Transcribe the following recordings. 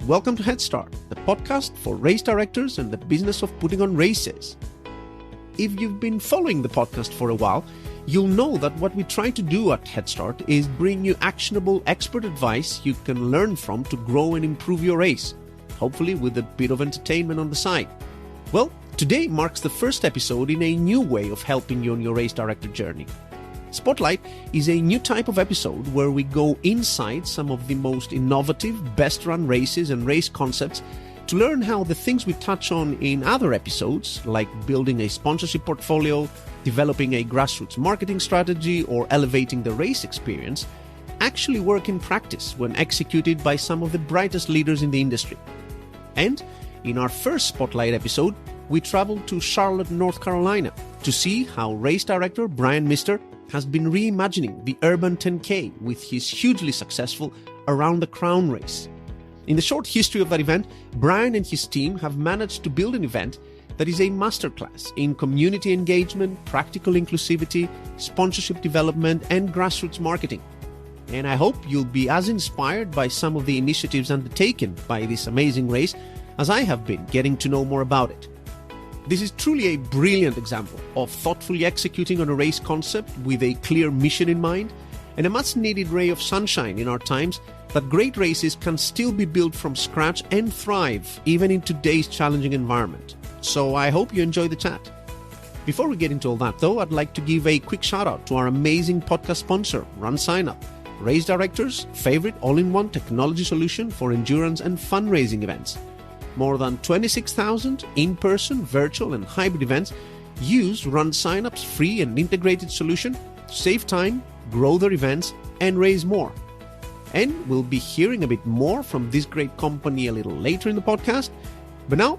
Welcome to Head Start, the podcast for race directors and the business of putting on races. If you've been following the podcast for a while, you'll know that what we try to do at Head Start is bring you actionable expert advice you can learn from to grow and improve your race, hopefully with a bit of entertainment on the side. Well, today marks the first episode in a new way of helping you on your race director journey. Spotlight is a new type of episode where we go inside some of the most innovative, best-run races and race concepts to learn how the things we touch on in other episodes, like building a sponsorship portfolio, developing a grassroots marketing strategy, or elevating the race experience, actually work in practice when executed by some of the brightest leaders in the industry. And in our first Spotlight episode, we traveled to Charlotte, North Carolina to see how race director Brian Mister has been reimagining the Urban 10K with his hugely successful Around the Crown race. In the short history of that event, Brian and his team have managed to build an event that is a masterclass in community engagement, practical inclusivity, sponsorship development, and grassroots marketing. And I hope you'll be as inspired by some of the initiatives undertaken by this amazing race as I have been getting to know more about it. This is truly a brilliant example of thoughtfully executing on a race concept with a clear mission in mind, and a much-needed ray of sunshine in our times that great races can still be built from scratch and thrive even in today's challenging environment. So I hope you enjoy the chat. Before we get into all that though, I'd like to give a quick shout out to our amazing podcast sponsor, RunSignup, Race Directors' favorite all-in-one technology solution for endurance and fundraising events. More than 26,000 in-person, virtual, and hybrid events use RunSignup's free and integrated solution to save time, grow their events, and raise more. And we'll be hearing a bit more from this great company a little later in the podcast. But now,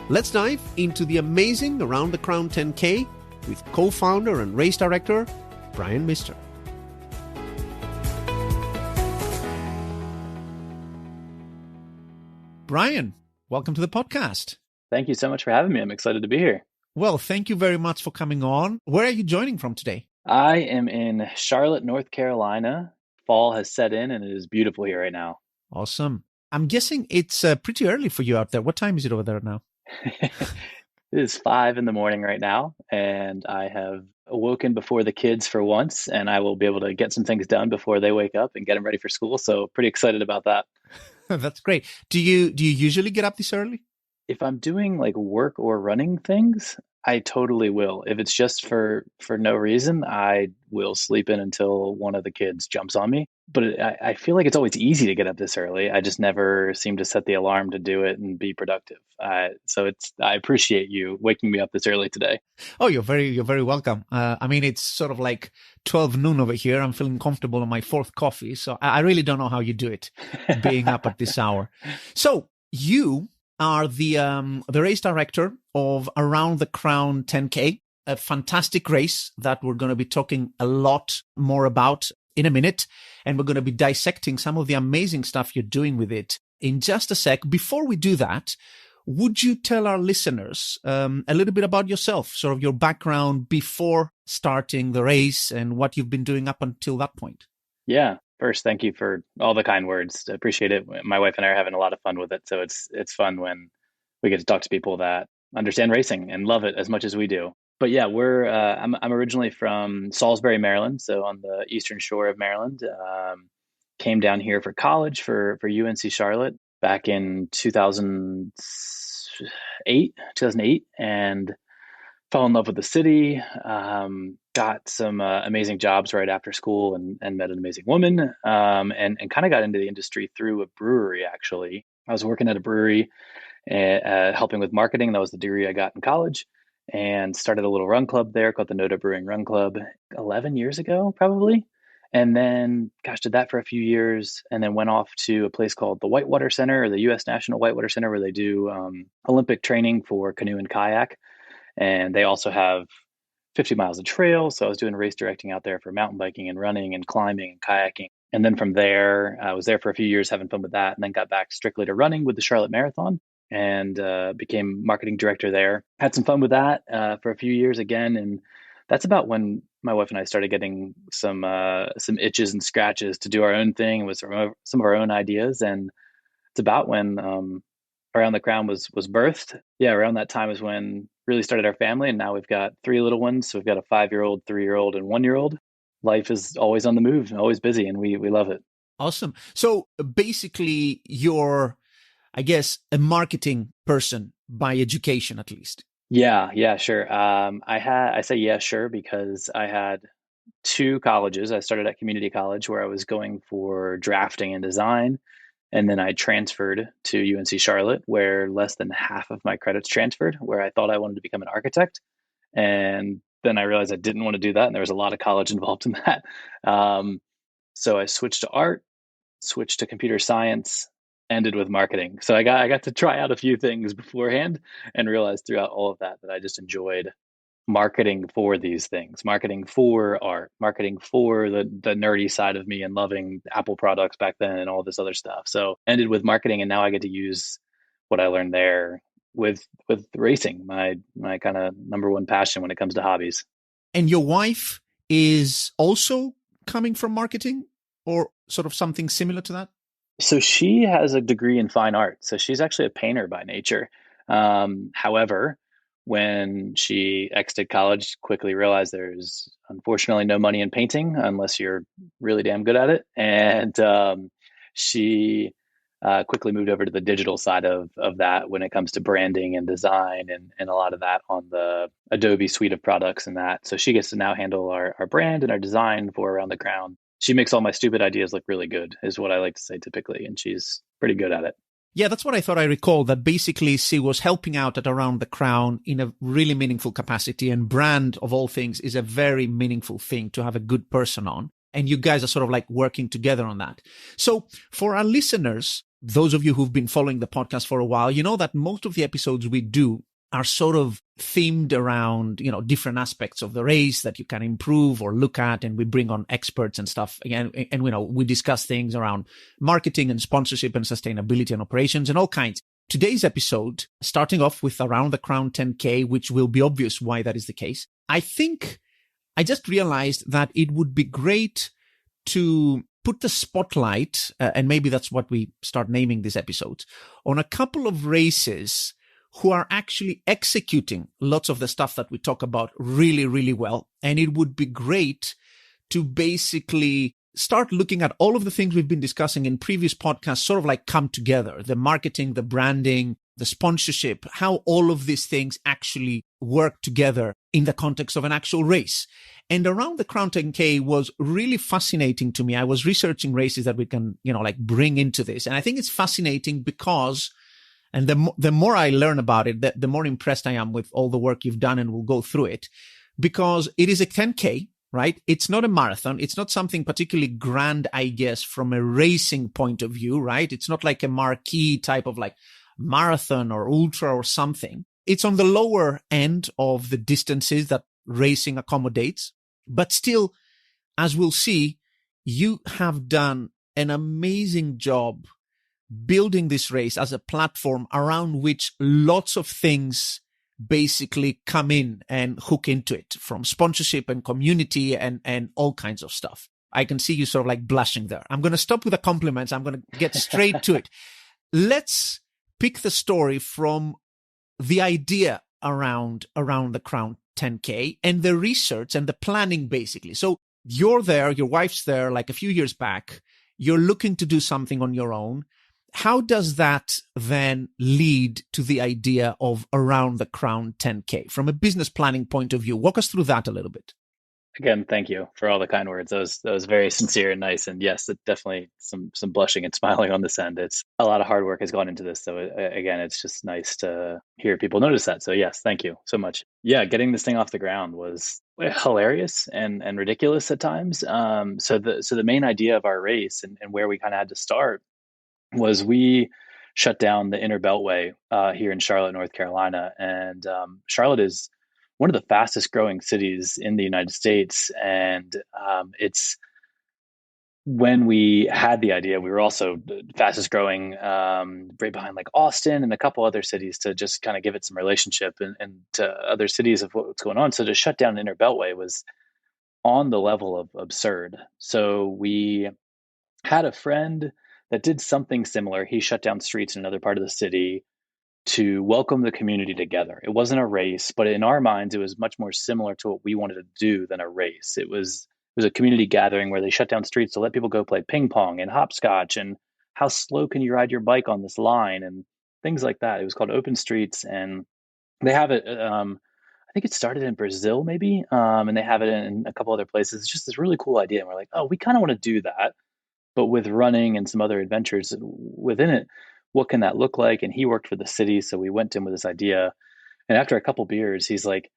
let's dive into the amazing Around the Crown 10K with co-founder and race director, Brian Mister. Brian, welcome to the podcast. Thank you so much for having me. I'm excited to be here. Well, thank you very much for coming on. Where are you joining from today? I am in Charlotte, North Carolina. Fall has set in and it is beautiful here right now. Awesome. I'm guessing it's pretty early for you out there. What time is it over there now? It is 5 a.m. right now, and I have awoken before the kids for once, and I will be able to get some things done before they wake up and get them ready for school. So pretty excited about that. That's great. Do you usually get up this early? If I'm doing like work or running things, I totally will. If it's just for no reason, I will sleep in until one of the kids jumps on me. But I feel like it's always easy to get up this early. I just never seem to set the alarm to do it and be productive. So I appreciate you waking me up this early today. Oh, you're very welcome. I mean, it's sort of like 12 noon over here. I'm feeling comfortable on my fourth coffee. So I really don't know how you do it, being up at this hour. So you are the race director of Around the Crown 10K, a fantastic race that we're going to be talking a lot more about in a minute. And we're going to be dissecting some of the amazing stuff you're doing with it in just a sec. Before we do that, would you tell our listeners a little bit about yourself, sort of your background before starting the race and what you've been doing up until that point? Yeah. First, thank you for all the kind words. I appreciate it. My wife and I are having a lot of fun with it. So it's fun when we get to talk to people that understand racing and love it as much as we do. But yeah, I'm originally from Salisbury, Maryland, so on the eastern shore of Maryland. Came down here for college for UNC Charlotte back in 2008, and fell in love with the city. Got some amazing jobs right after school, and met an amazing woman, and kind of got into the industry through a brewery. Actually, I was working at a brewery, helping with marketing. That was the degree I got in college. And started a little run club there called the Noda Brewing Run Club 11 years ago, probably. And then, did that for a few years, and then went off to a place called the Whitewater Center, or the U.S. National Whitewater Center, where they do Olympic training for canoe and kayak. And they also have 50 miles of trail. So I was doing race directing out there for mountain biking and running and climbing and kayaking. And then from there, I was there for a few years having fun with that, and then got back strictly to running with the Charlotte Marathon. And became marketing director there. Had some fun with that for a few years again, and that's about when my wife and I started getting some itches and scratches to do our own thing with some of our own ideas. And it's about when Around the Crown was birthed. Yeah, around that time is when really started our family, and now we've got three little ones. So we've got a 5-year-old, 3-year-old, and 1-year-old. Life is always on the move, always busy, and we love it. Awesome. So basically, you're, I guess, a marketing person by education, at least. Yeah, sure. I say yeah, sure, because I had two colleges. I started at community college where I was going for drafting and design. And then I transferred to UNC Charlotte, where less than half of my credits transferred, where I thought I wanted to become an architect. And then I realized I didn't want to do that. And there was a lot of college involved in that. Um, so I switched to art, switched to computer science, ended with marketing. So I got to try out a few things beforehand and realized throughout all of that that I just enjoyed marketing for these things, marketing for art, marketing for the nerdy side of me and loving Apple products back then and all this other stuff. So ended with marketing, and now I get to use what I learned there with racing, my kind of number one passion when it comes to hobbies. And your wife is also coming from marketing or sort of something similar to that? So she has a degree in fine art. So she's actually a painter by nature. However, when she exited college, quickly realized there's unfortunately no money in painting unless you're really damn good at it. And she quickly moved over to the digital side of that when it comes to branding and design and a lot of that on the Adobe suite of products and that. So she gets to now handle our brand and our design for Around the Crown. She makes all my stupid ideas look really good, is what I like to say typically, and she's pretty good at it. Yeah, that's what I thought I recall, that basically she was helping out at Around the Crown in a really meaningful capacity, and brand of all things is a very meaningful thing to have a good person on. And you guys are sort of like working together on that. So for our listeners, those of you who've been following the podcast for a while, you know that most of the episodes we do are sort of themed around, different aspects of the race that you can improve or look at. And we bring on experts and stuff. Again, and we discuss things around marketing and sponsorship and sustainability and operations and all kinds. Today's episode, starting off with Around the Crown 10K, which will be obvious why that is the case. I think I just realized that it would be great to put the spotlight, and maybe that's what we start naming this episode, on a couple of races who are actually executing lots of the stuff that we talk about really, really well. And it would be great to basically start looking at all of the things we've been discussing in previous podcasts, sort of like come together, the marketing, the branding, the sponsorship, how all of these things actually work together in the context of an actual race. And Around the Crown 10K was really fascinating to me. I was researching races that we can, bring into this. And I think it's fascinating because, and the more I learn about it, the more impressed I am with all the work you've done, and we'll go through it, because it is a 10K, right? It's not a marathon. It's not something particularly grand, I guess, from a racing point of view, right? It's not like a marquee type of like marathon or ultra or something. It's on the lower end of the distances that racing accommodates. But still, as we'll see, you have done an amazing job building this race as a platform around which lots of things basically come in and hook into it, from sponsorship and community and all kinds of stuff. I can see you sort of like blushing there. I'm going to stop with the compliments. I'm going to get straight to it. Let's pick the story from the idea around the Crown 10K and the research and the planning, basically. So you're there, your wife's there, like a few years back. You're looking to do something on your own. How does that then lead to the idea of Around the Crown 10K from a business planning point of view? Walk us through that a little bit. Again, thank you for all the kind words. That was very sincere and nice. And yes, it definitely some blushing and smiling on this end. It's a lot of hard work has gone into this. So again, it's just nice to hear people notice that. So yes, thank you so much. Yeah, getting this thing off the ground was hilarious and ridiculous at times. So the main idea of our race and where we kind of had to start was we shut down the Inner Beltway here in Charlotte, North Carolina. And Charlotte is one of the fastest growing cities in the United States. And it's when we had the idea, we were also the fastest growing right behind like Austin and a couple other cities, to just kind of give it some relationship and to other cities of what's going on. So to shut down Inner Beltway was on the level of absurd. So we had a friend that did something similar. He shut down streets in another part of the city to welcome the community together. It wasn't a race, but in our minds, it was much more similar to what we wanted to do than a race. It was a community gathering where they shut down streets to let people go play ping pong and hopscotch and how slow can you ride your bike on this line and things like that. It was called Open Streets, and they have it. I think it started in Brazil, maybe, and they have it in a couple other places. It's just this really cool idea, and we're like, oh, we kind of want to do that, but with running and some other adventures within it. What can that look like? And he worked for the city, so we went to him with this idea. And after a couple beers, he's like,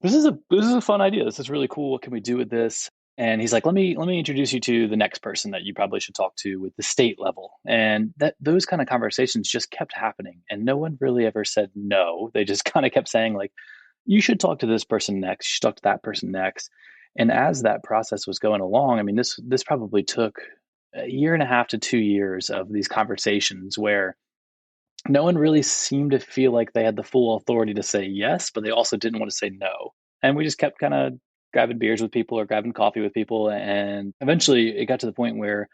"This is a fun idea. This is really cool. What can we do with this?" And he's like, "Let me introduce you to the next person that you probably should talk to with the state level." And that those kind of conversations just kept happening, and no one really ever said no. They just kind of kept saying like, "You should talk to this person next. You should talk to that person next." And as that process was going along, I mean, this probably took a year and a half to 2 years of these conversations where no one really seemed to feel like they had the full authority to say yes, but they also didn't want to say no. And we just kept kind of grabbing beers with people or grabbing coffee with people. And eventually it got to the point where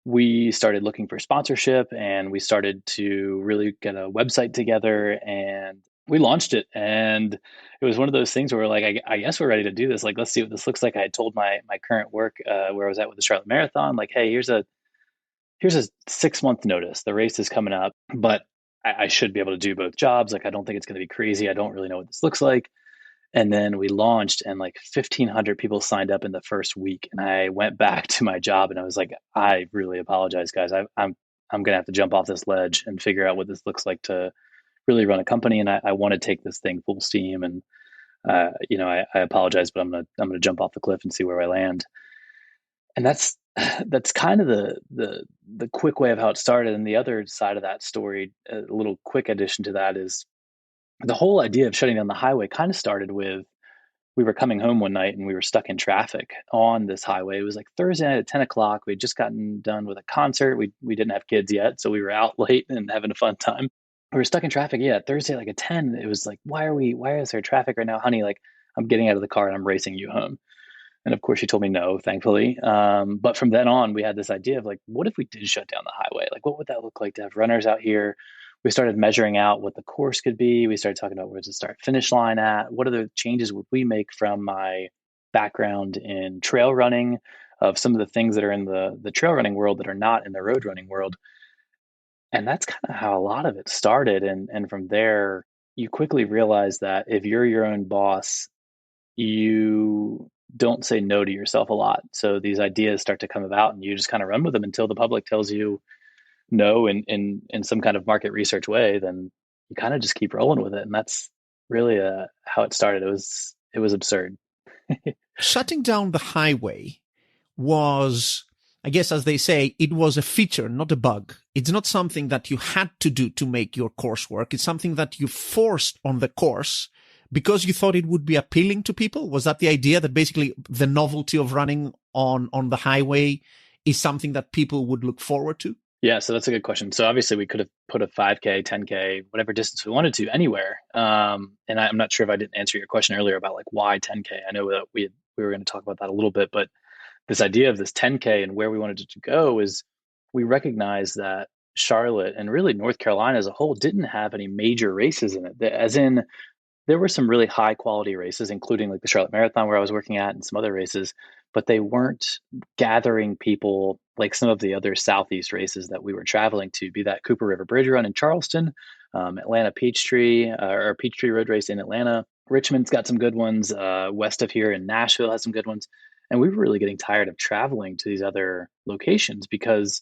we started looking for sponsorship and we started to really get a website together and we launched it. And it was one of those things where we're like, I guess we're ready to do this. Like, let's see what this looks like. I had told my current work where I was at with the Charlotte Marathon, like, hey, here's a 6 month notice. The race is coming up, but I should be able to do both jobs. Like, I don't think it's going to be crazy. I don't really know what this looks like. And then we launched and like 1,500 people signed up in the first week. And I went back to my job and I was like, I really apologize, guys. I'm going to have to jump off this ledge and figure out what this looks like to really run a company. And I want to take this thing full steam. And, I apologize, but I'm going to jump off the cliff and see where I land. And that's kind of the quick way of how it started. And the other side of that story, a little quick addition to that, is the whole idea of shutting down the highway kind of started with we were coming home one night and we were stuck in traffic on this highway. It was like Thursday night at 10 o'clock. We'd just gotten done with a concert. We didn't have kids yet, so we were out late and having a fun time. We were stuck in traffic. Yeah, Thursday like at 10. It was like, why is there traffic right now, honey? Like, I'm getting out of the car and I'm racing you home. And of course, she told me no, thankfully. But from then on, we had this idea of like, what if we did shut down the highway? Like, what would that look like to have runners out here? We started measuring out what the course could be. We started talking about where's the start finish line at. What other changes would we make from my background in trail running, of some of the things that are in the trail running world that are not in the road running world? And that's kind of how a lot of it started. And from there, you quickly realize that if you're your own boss, you don't say no to yourself a lot. So these ideas start to come about and you just kind of run with them until the public tells you no in some kind of market research way, then you kind of just keep rolling with it. And that's really how it started. It was absurd. Shutting down the highway was, I guess, as they say, it was a feature, not a bug. It's not something that you had to do to make your course work. It's something that you forced on the course because you thought it would be appealing to people. Was that the idea, that basically the novelty of running on the highway is something that people would look forward to? Yeah, so that's a good question. So obviously we could have put a 5K, 10K, whatever distance we wanted to anywhere. And I'm not sure if I didn't answer your question earlier about like why 10K. I know that we were going to talk about that a little bit, but this idea of this 10K and where we wanted it to go is we recognized that Charlotte and really North Carolina as a whole didn't have any major races in it. As in, there were some really high quality races, including like the Charlotte Marathon where I was working at and some other races, but they weren't gathering people like some of the other Southeast races that we were traveling to, be that Cooper River Bridge Run in Charleston, Atlanta Peachtree, or Peachtree Road Race in Atlanta. Richmond's got some good ones. West of here in Nashville has some good ones. And we were really getting tired of traveling to these other locations because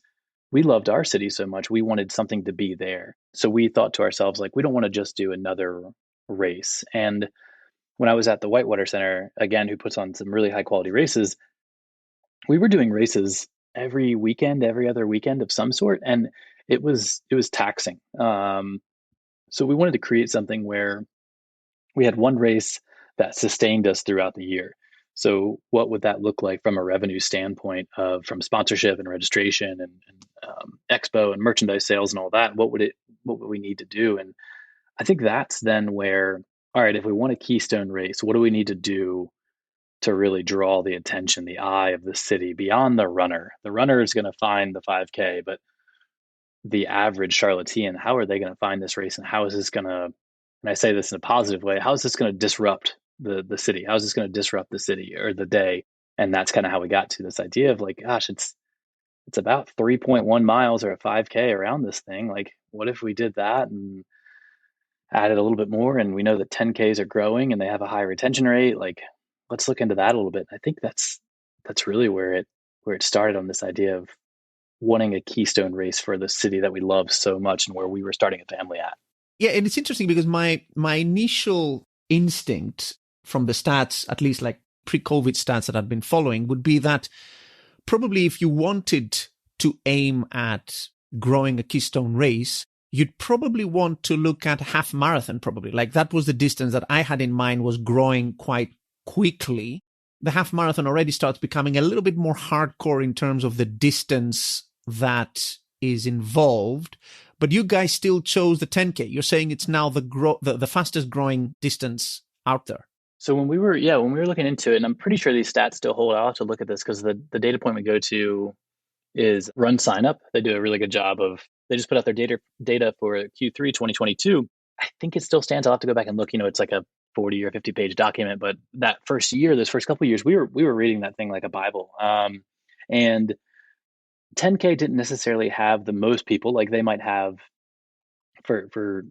we loved our city so much. We wanted something to be there. So we thought to ourselves, like, we don't want to just do another race. And when I was at the Whitewater Center, again, who puts on some really high quality races, we were doing races every weekend, every other weekend of some sort. And it was taxing. So we wanted to create something where we had one race that sustained us throughout the year. So what would that look like from a revenue standpoint of from sponsorship and registration and expo and merchandise sales and all that? What would we need to do? And I think that's then where, all right, if we want a keystone race, what do we need to do to really draw the attention, the eye of the city beyond the runner. The runner is going to find the 5K, but the average Charlottean, how are they going to find this race, and how is this going to, and I say this in a positive way, how is this going to disrupt the city? How is this going to disrupt the city or the day? And that's kind of how we got to this idea of like, gosh, it's about 3.1 miles or a 5K around this thing. Like, what if we did that and added a little bit more? And we know that 10Ks are growing and they have a high retention rate. Like, let's look into that a little bit. I think that's really where it started, on this idea of wanting a keystone race for the city that we love so much and where we were starting a family at. Yeah, and it's interesting because my initial instinct from the stats, at least like pre-COVID stats that I've been following, would be that probably if you wanted to aim at growing a keystone race, you'd probably want to look at half marathon, probably. Like that was the distance that I had in mind, was growing quite quickly. The half marathon already starts becoming a little bit more hardcore in terms of the distance that is involved. But you guys still chose the 10K. You're saying it's now the fastest growing distance out there. So when we were looking into it, and I'm pretty sure these stats still hold, I'll have to look at this because the data point we go to is Run Sign Up. They do a really good job of, they just put out their data for Q3 2022. I think it still stands. I'll have to go back and look. It's like a 40 or 50 page document, but that first year, those first couple of years, we were reading that thing like a Bible. And 10K didn't necessarily have the most people. Like they might have, for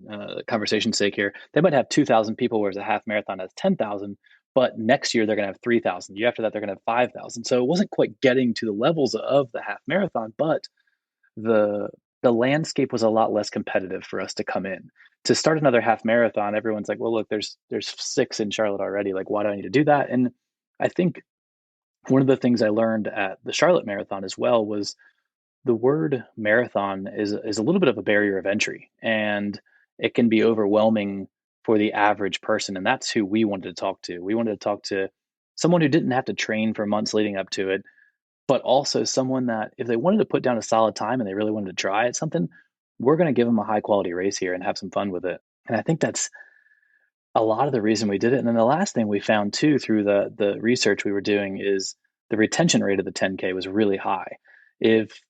conversation's sake here, they might have 2,000 people, whereas a half marathon has 10,000. But next year they're going to have 3,000. The year after that they're going to have 5,000. So it wasn't quite getting to the levels of the half marathon, but the landscape was a lot less competitive for us to come in. To start another half marathon, everyone's like, well, look, there's 6 in Charlotte already. Like, why do I need to do that? And I think one of the things I learned at the Charlotte Marathon as well was the word marathon is a little bit of a barrier of entry, and it can be overwhelming for the average person. And that's who we wanted to talk to. We wanted to talk to someone who didn't have to train for months leading up to it, but also someone that if they wanted to put down a solid time and they really wanted to try at something, we're going to give them a high quality race here and have some fun with it. And I think that's a lot of the reason we did it. And then the last thing we found too, through the research we were doing, is the retention rate of the 10K was really high. If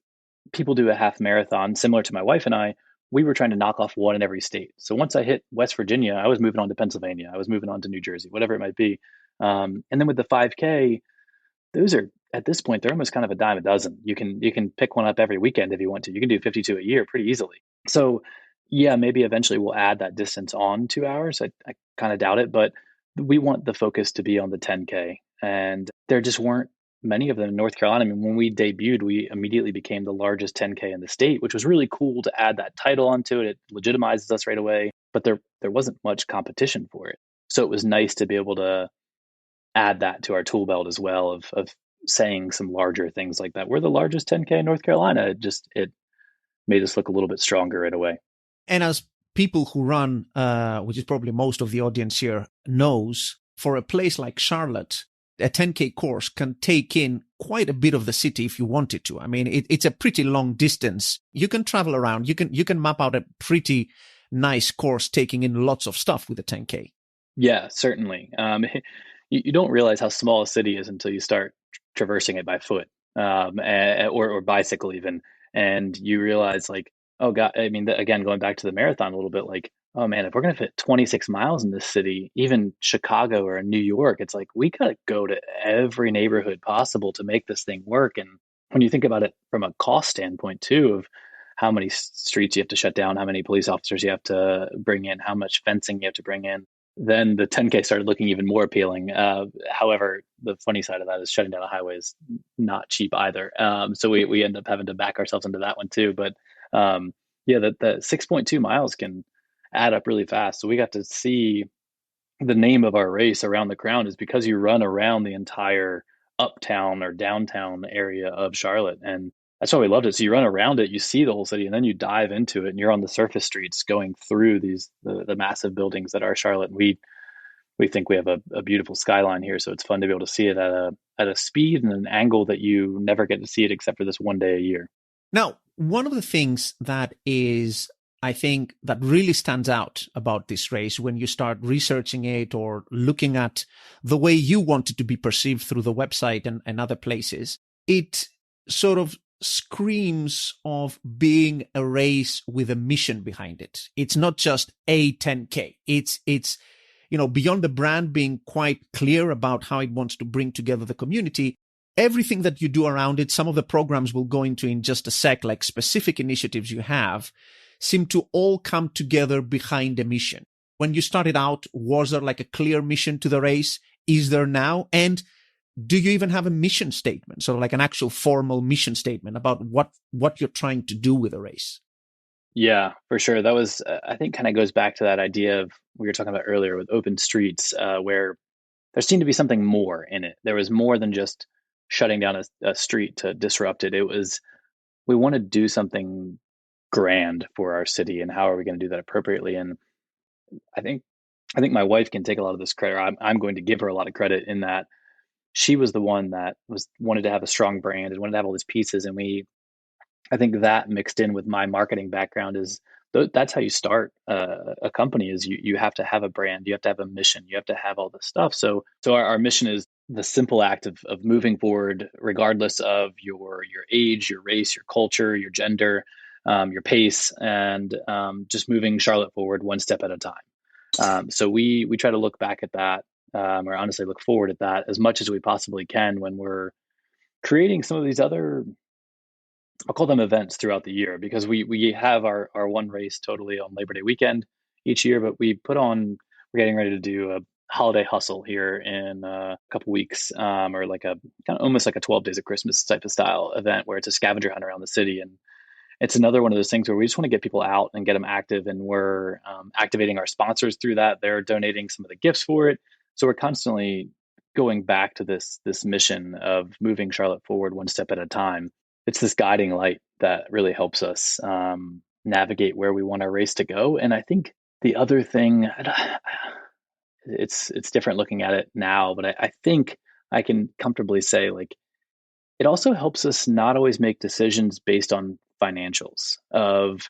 people do a half marathon, similar to my wife and I, we were trying to knock off one in every state. So once I hit West Virginia, I was moving on to Pennsylvania. I was moving on to New Jersey, whatever it might be. And then with the 5K, those are, at this point, they're almost kind of a dime a dozen. You can pick one up every weekend if you want to. You can do 52 a year pretty easily. So yeah, maybe eventually we'll add that distance on 2 hours. I kind of doubt it, but we want the focus to be on the 10K. And there just weren't many of them in North Carolina. I mean, when we debuted, we immediately became the largest 10K in the state, which was really cool to add that title onto it. It legitimizes us right away, but there wasn't much competition for it. So it was nice to be able to add that to our tool belt as well, of saying some larger things like that. We're the largest 10K in North Carolina. It made us look a little bit stronger right away. And as people who run, which is probably most of the audience here, knows, for a place like Charlotte, a 10K course can take in quite a bit of the city if you wanted to. I mean, it's a pretty long distance. You can travel around. You can map out a pretty nice course, taking in lots of stuff with a 10K. Yeah, certainly. You don't realize how small a city is until you start traversing it by foot, or bicycle even, and you realize like, oh God, I mean, again, going back to the marathon a little bit, like, oh man, if we're going to fit 26 miles in this city, even Chicago or New York, it's like, we got to go to every neighborhood possible to make this thing work. And when you think about it from a cost standpoint too, of how many streets you have to shut down, how many police officers you have to bring in, how much fencing you have to bring in, then the 10K started looking even more appealing. However, the funny side of that is shutting down a highway is not cheap either. So we end up having to back ourselves into that one too. But yeah, the 6.2 miles can add up really fast. So we got to see the name of our race, Around the Crown, is because you run around the entire uptown or downtown area of Charlotte. And that's why we loved it. So you run around it, you see the whole city, and then you dive into it and you're on the surface streets going through the massive buildings that are Charlotte. And we think we have a beautiful skyline here. So it's fun to be able to see it at a speed and an angle that you never get to see it except for this one day a year. Now, one of the things that is I think that really stands out about this race when you start researching it or looking at the way you want it to be perceived through the website and other places, it sort of screams of being a race with a mission behind it. It's not just a 10K. It's beyond the brand being quite clear about how it wants to bring together the community, everything that you do around it, some of the programs we'll go into in just a sec, like specific initiatives you have, seem to all come together behind a mission. When you started out, was there like a clear mission to the race? Is there now? And do you even have a mission statement, sort of like an actual formal mission statement about what you're trying to do with the race? Yeah, for sure. That was, I think, kind of goes back to that idea of we were talking about earlier with open streets, where there seemed to be something more in it. There was more than just shutting down a street to disrupt it. It was, we want to do something grand for our city, and how are we going to do that appropriately? And I think my wife can take a lot of this credit. I'm going to give her a lot of credit in that she was the one that wanted to have a strong brand and wanted to have all these pieces. And I think that mixed in with my marketing background is that's how you start a company. Is you have to have a brand, you have to have a mission, you have to have all this stuff. So our mission is the simple act of moving forward, regardless of your age, your race, your culture, your gender, your pace, and just moving Charlotte forward one step at a time. So we try to look back at that, or honestly look forward at that as much as we possibly can when we're creating some of these other, I'll call them events throughout the year, because we have our one race totally on Labor Day weekend each year, but we're getting ready to do a holiday hustle here in a couple weeks, or like a kind of almost like a 12 days of Christmas type of style event where it's a scavenger hunt around the city. And it's another one of those things where we just want to get people out and get them active, and we're activating our sponsors through that. They're donating some of the gifts for it. So we're constantly going back to this mission of moving Charlotte forward one step at a time. It's this guiding light that really helps us navigate where we want our race to go. And I think the other thing, it's different looking at it now, but I think I can comfortably say, like, it also helps us not always make decisions based on financials. Of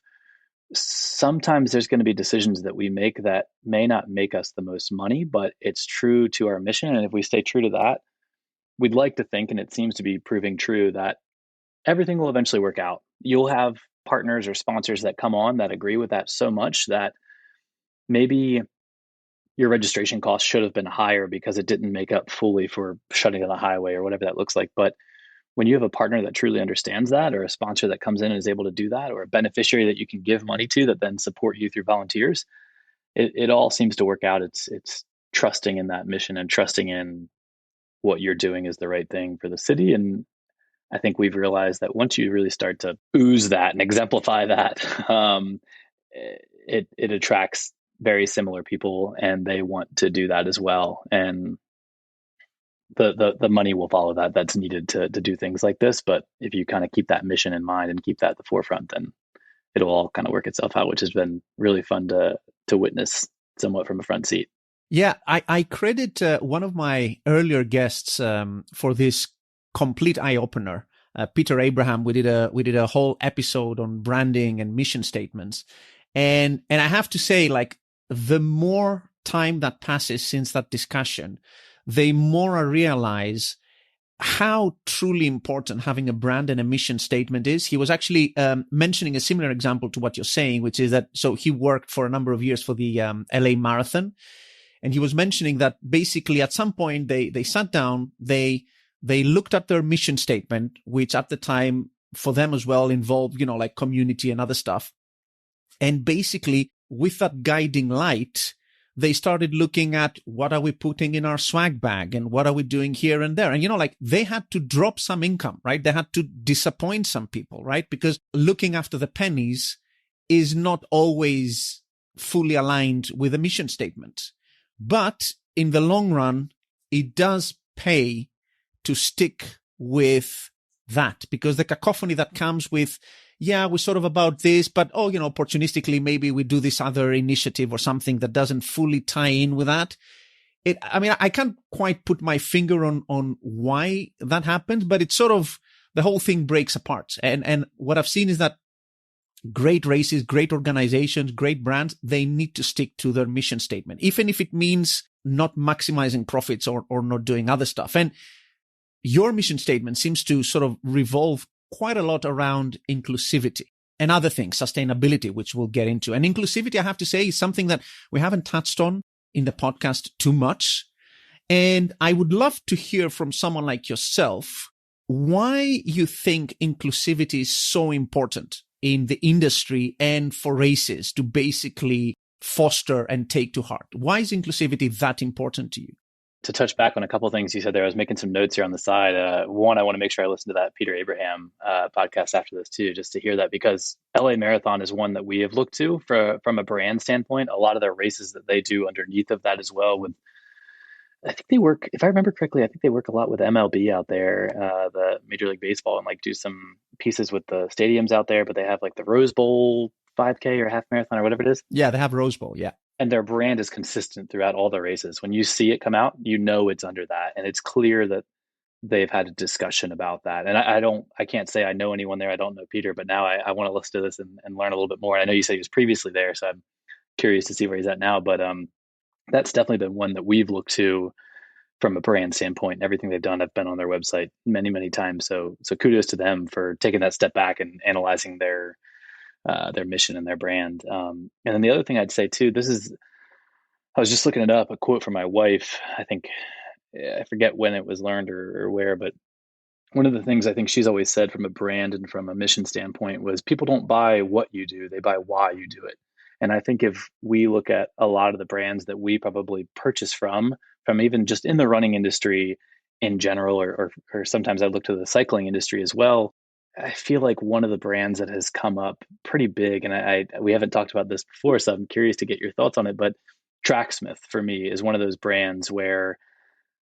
sometimes there's going to be decisions that we make that may not make us the most money, but it's true to our mission. And if we stay true to that, we'd like to think, and it seems to be proving true, that everything will eventually work out. You'll have partners or sponsors that come on that agree with that so much that maybe your registration cost should have been higher because it didn't make up fully for shutting down the highway or whatever that looks like. But when you have a partner that truly understands that, or a sponsor that comes in and is able to do that, or a beneficiary that you can give money to that then support you through volunteers, it all seems to work out. It's trusting in that mission and trusting in what you're doing is the right thing for the city. And I think we've realized that once you really start to ooze that and exemplify that, it attracts very similar people, and they want to do that as well. And the money will follow that. That's needed to do things like this. But if you kind of keep that mission in mind and keep that at the forefront, then it'll all kind of work itself out, which has been really fun to witness somewhat from a front seat. Yeah, I credit one of my earlier guests for this complete eye opener, Peter Abraham. We did a whole episode on branding and mission statements, and I have to say, like, the more time that passes since that discussion, the more I realize how truly important having a brand and a mission statement is. He was actually mentioning a similar example to what you're saying, which is that, so he worked for a number of years for the LA Marathon, and he was mentioning that basically at some point they sat down, they looked at their mission statement, which at the time for them as well involved, like community and other stuff. And basically with that guiding light, they started looking at what are we putting in our swag bag and what are we doing here and there. And, like, they had to drop some income, right? They had to disappoint some people, right? Because looking after the pennies is not always fully aligned with a mission statement. But in the long run, it does pay to stick with that, because the cacophony that comes with, yeah, we're sort of about this, but, opportunistically, maybe we do this other initiative or something that doesn't fully tie in with that. I can't quite put my finger on why that happens, but it's sort of, the whole thing breaks apart. And what I've seen is that great races, great organizations, great brands, they need to stick to their mission statement, even if it means not maximizing profits or not doing other stuff. And your mission statement seems to sort of revolve quite a lot around inclusivity and other things, sustainability, which we'll get into. And inclusivity, I have to say, is something that we haven't touched on in the podcast too much. And I would love to hear from someone like yourself why you think inclusivity is so important in the industry and for races to basically foster and take to heart. Why is inclusivity that important to you? To touch back on a couple of things you said there, I was making some notes here on the side. One, I want to make sure I listen to that Peter Abraham podcast after this too, just to hear that, because LA Marathon is one that we have looked to from a brand standpoint. A lot of their races that they do underneath of that as well. With, I think they work, if I remember correctly, I think they work a lot with MLB out there, the Major League Baseball, and like do some pieces with the stadiums out there. But they have like the Rose Bowl 5K or half marathon or whatever it is. Yeah, they have Rose Bowl. Yeah. And their brand is consistent throughout all the races. When you see it come out, you know it's under that. And it's clear that they've had a discussion about that. And I can't say I know anyone there. I don't know Peter, but now I want to listen to this and learn a little bit more. And I know you said he was previously there, so I'm curious to see where he's at now. But that's definitely the one that we've looked to from a brand standpoint. Everything they've done, I've been on their website many, many times. So kudos to them for taking that step back and analyzing their mission and their brand. And then the other thing I'd say too, I was just looking it up, a quote from my wife. I think, I forget when it was learned or where, but one of the things I think she's always said from a brand and from a mission standpoint was people don't buy what you do, they buy why you do it. And I think if we look at a lot of the brands that we probably purchase from even just in the running industry in general, or sometimes I look to the cycling industry as well, I feel like one of the brands that has come up pretty big, and we haven't talked about this before, so I'm curious to get your thoughts on it, but Tracksmith for me is one of those brands where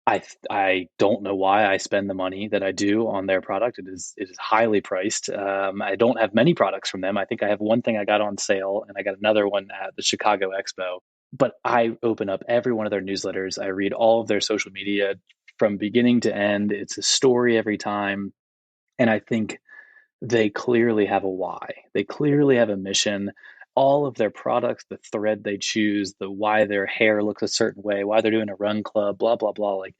I don't know why I spend the money that I do on their product. It is highly priced. I don't have many products from them. I think I have one thing I got on sale, and I got another one at the Chicago Expo. But I open up every one of their newsletters. I read all of their social media from beginning to end. It's a story every time. And I think they clearly have a why. They clearly have a mission. All of their products, the thread they choose, the why their hair looks a certain way, why they're doing a run club, blah, blah, blah. Like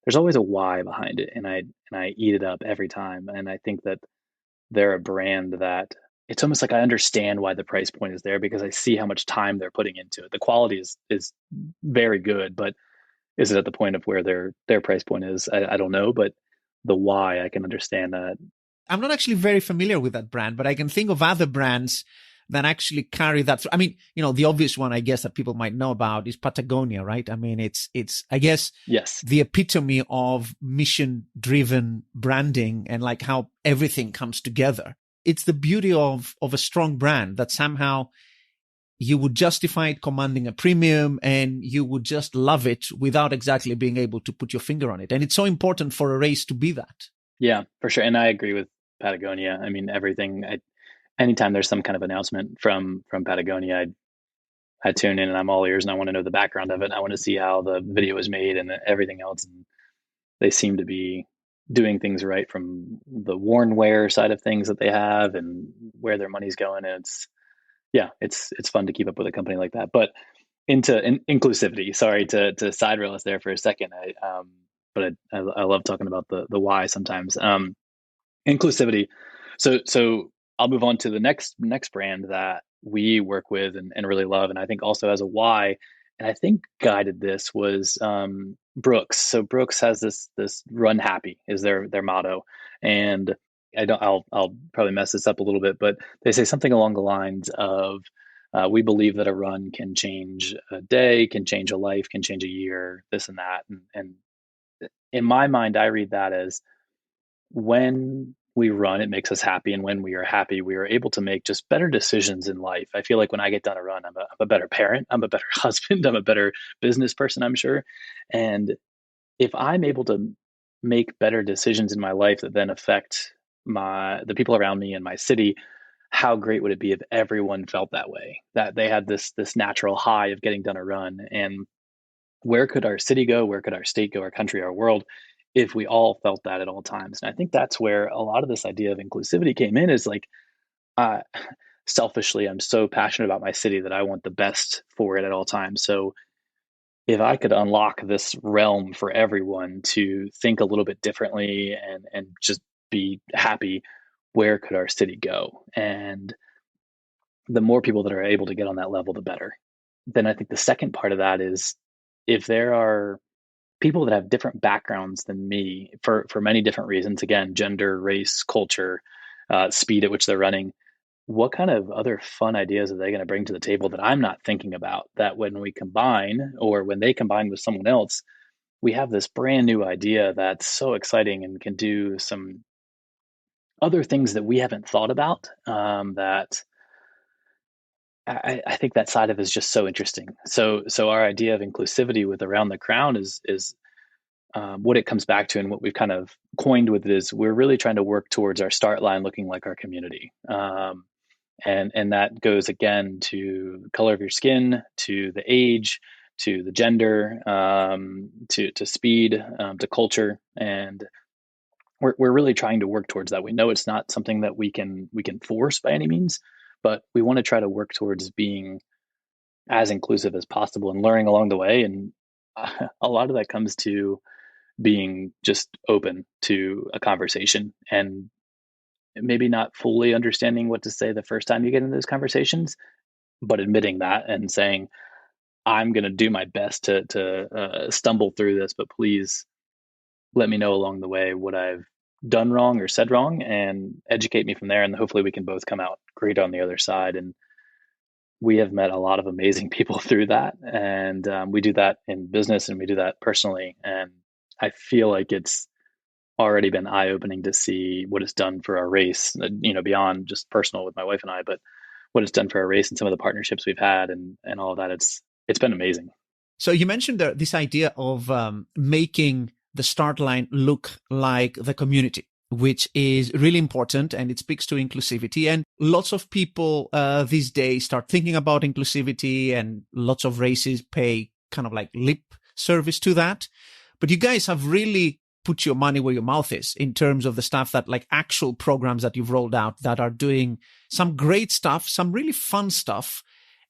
there's always a why behind it. And I eat it up every time. And I think that they're a brand that it's almost like I understand why the price point is there, because I see how much time they're putting into it. The quality is very good, but is it at the point of where their price point is? I don't know, but the why, I can understand that. I'm not actually very familiar with that brand, but I can think of other brands that actually carry that. I mean, the obvious one, I guess, that people might know about is Patagonia, right? I mean, it's, I guess, yes, the epitome of mission-driven branding and like how everything comes together. It's the beauty of a strong brand that somehow you would justify it commanding a premium and you would just love it without exactly being able to put your finger on it. And it's so important for a race to be that. Yeah, for sure. And I agree with Patagonia. I mean, everything, anytime there's some kind of announcement from Patagonia, I tune in and I'm all ears and I want to know the background of it. I want to see how the video was made and everything else. And they seem to be doing things right from the worn wear side of things that they have and where their money's going. And it's fun to keep up with a company like that. But into inclusivity, sorry to side rail us there for a second. But I love talking about the why sometimes. Inclusivity. So I'll move on to the next brand that we work with and really love, and I think also has a why. And I think guided this was Brooks. So Brooks has this run happy is their motto, and I'll probably mess this up a little bit, but they say something along the lines of we believe that a run can change a day, can change a life, can change a year, this and that. And in my mind, I read that as when we run, it makes us happy. And when we are happy, we are able to make just better decisions in life. I feel like when I get done a run, I'm a better parent. I'm a better husband. I'm a better business person, I'm sure. And if I'm able to make better decisions in my life that then affect the people around me and my city, how great would it be if everyone felt that way, that they had this natural high of getting done a run? And where could our city go? Where could our state go, our country, our world, if we all felt that at all times? And I think that's where a lot of this idea of inclusivity came in, is like, selfishly, I'm so passionate about my city that I want the best for it at all times. So if I could unlock this realm for everyone to think a little bit differently and just be happy, where could our city go? And the more people that are able to get on that level, the better. Then I think the second part of that is if there are people that have different backgrounds than me for many different reasons, again, gender, race, culture, speed at which they're running, what kind of other fun ideas are they going to bring to the table that I'm not thinking about? That when we combine or when they combine with someone else, we have this brand new idea that's so exciting and can do some other things that we haven't thought about. That I think that side of it is just so interesting. So our idea of inclusivity with around the crown is what it comes back to, and what we've kind of coined with it is we're really trying to work towards our start line looking like our community. And that goes again to the color of your skin, to the age, to the gender, to speed, to culture, and we're really trying to work towards that. We know it's not something that we can force by any means, but we want to try to work towards being as inclusive as possible and learning along the way. And a lot of that comes to being just open to a conversation and maybe not fully understanding what to say the first time you get into those conversations, but admitting that and saying, I'm going to do my best to stumble through this, but please let me know along the way what I've done wrong or said wrong and educate me from there. And hopefully we can both come out great on the other side. And we have met a lot of amazing people through that. And we do that in business and we do that personally. And I feel like it's already been eye opening to see what it's done for our race, beyond just personal with my wife and I, but what it's done for our race and some of the partnerships we've had and all of that. It's been amazing. So you mentioned this idea of making the start line look like the community, which is really important, and it speaks to inclusivity. And lots of people these days start thinking about inclusivity, and lots of races pay kind of like lip service to that. But you guys have really put your money where your mouth is in terms of the stuff that, like, actual programs that you've rolled out that are doing some great stuff, some really fun stuff,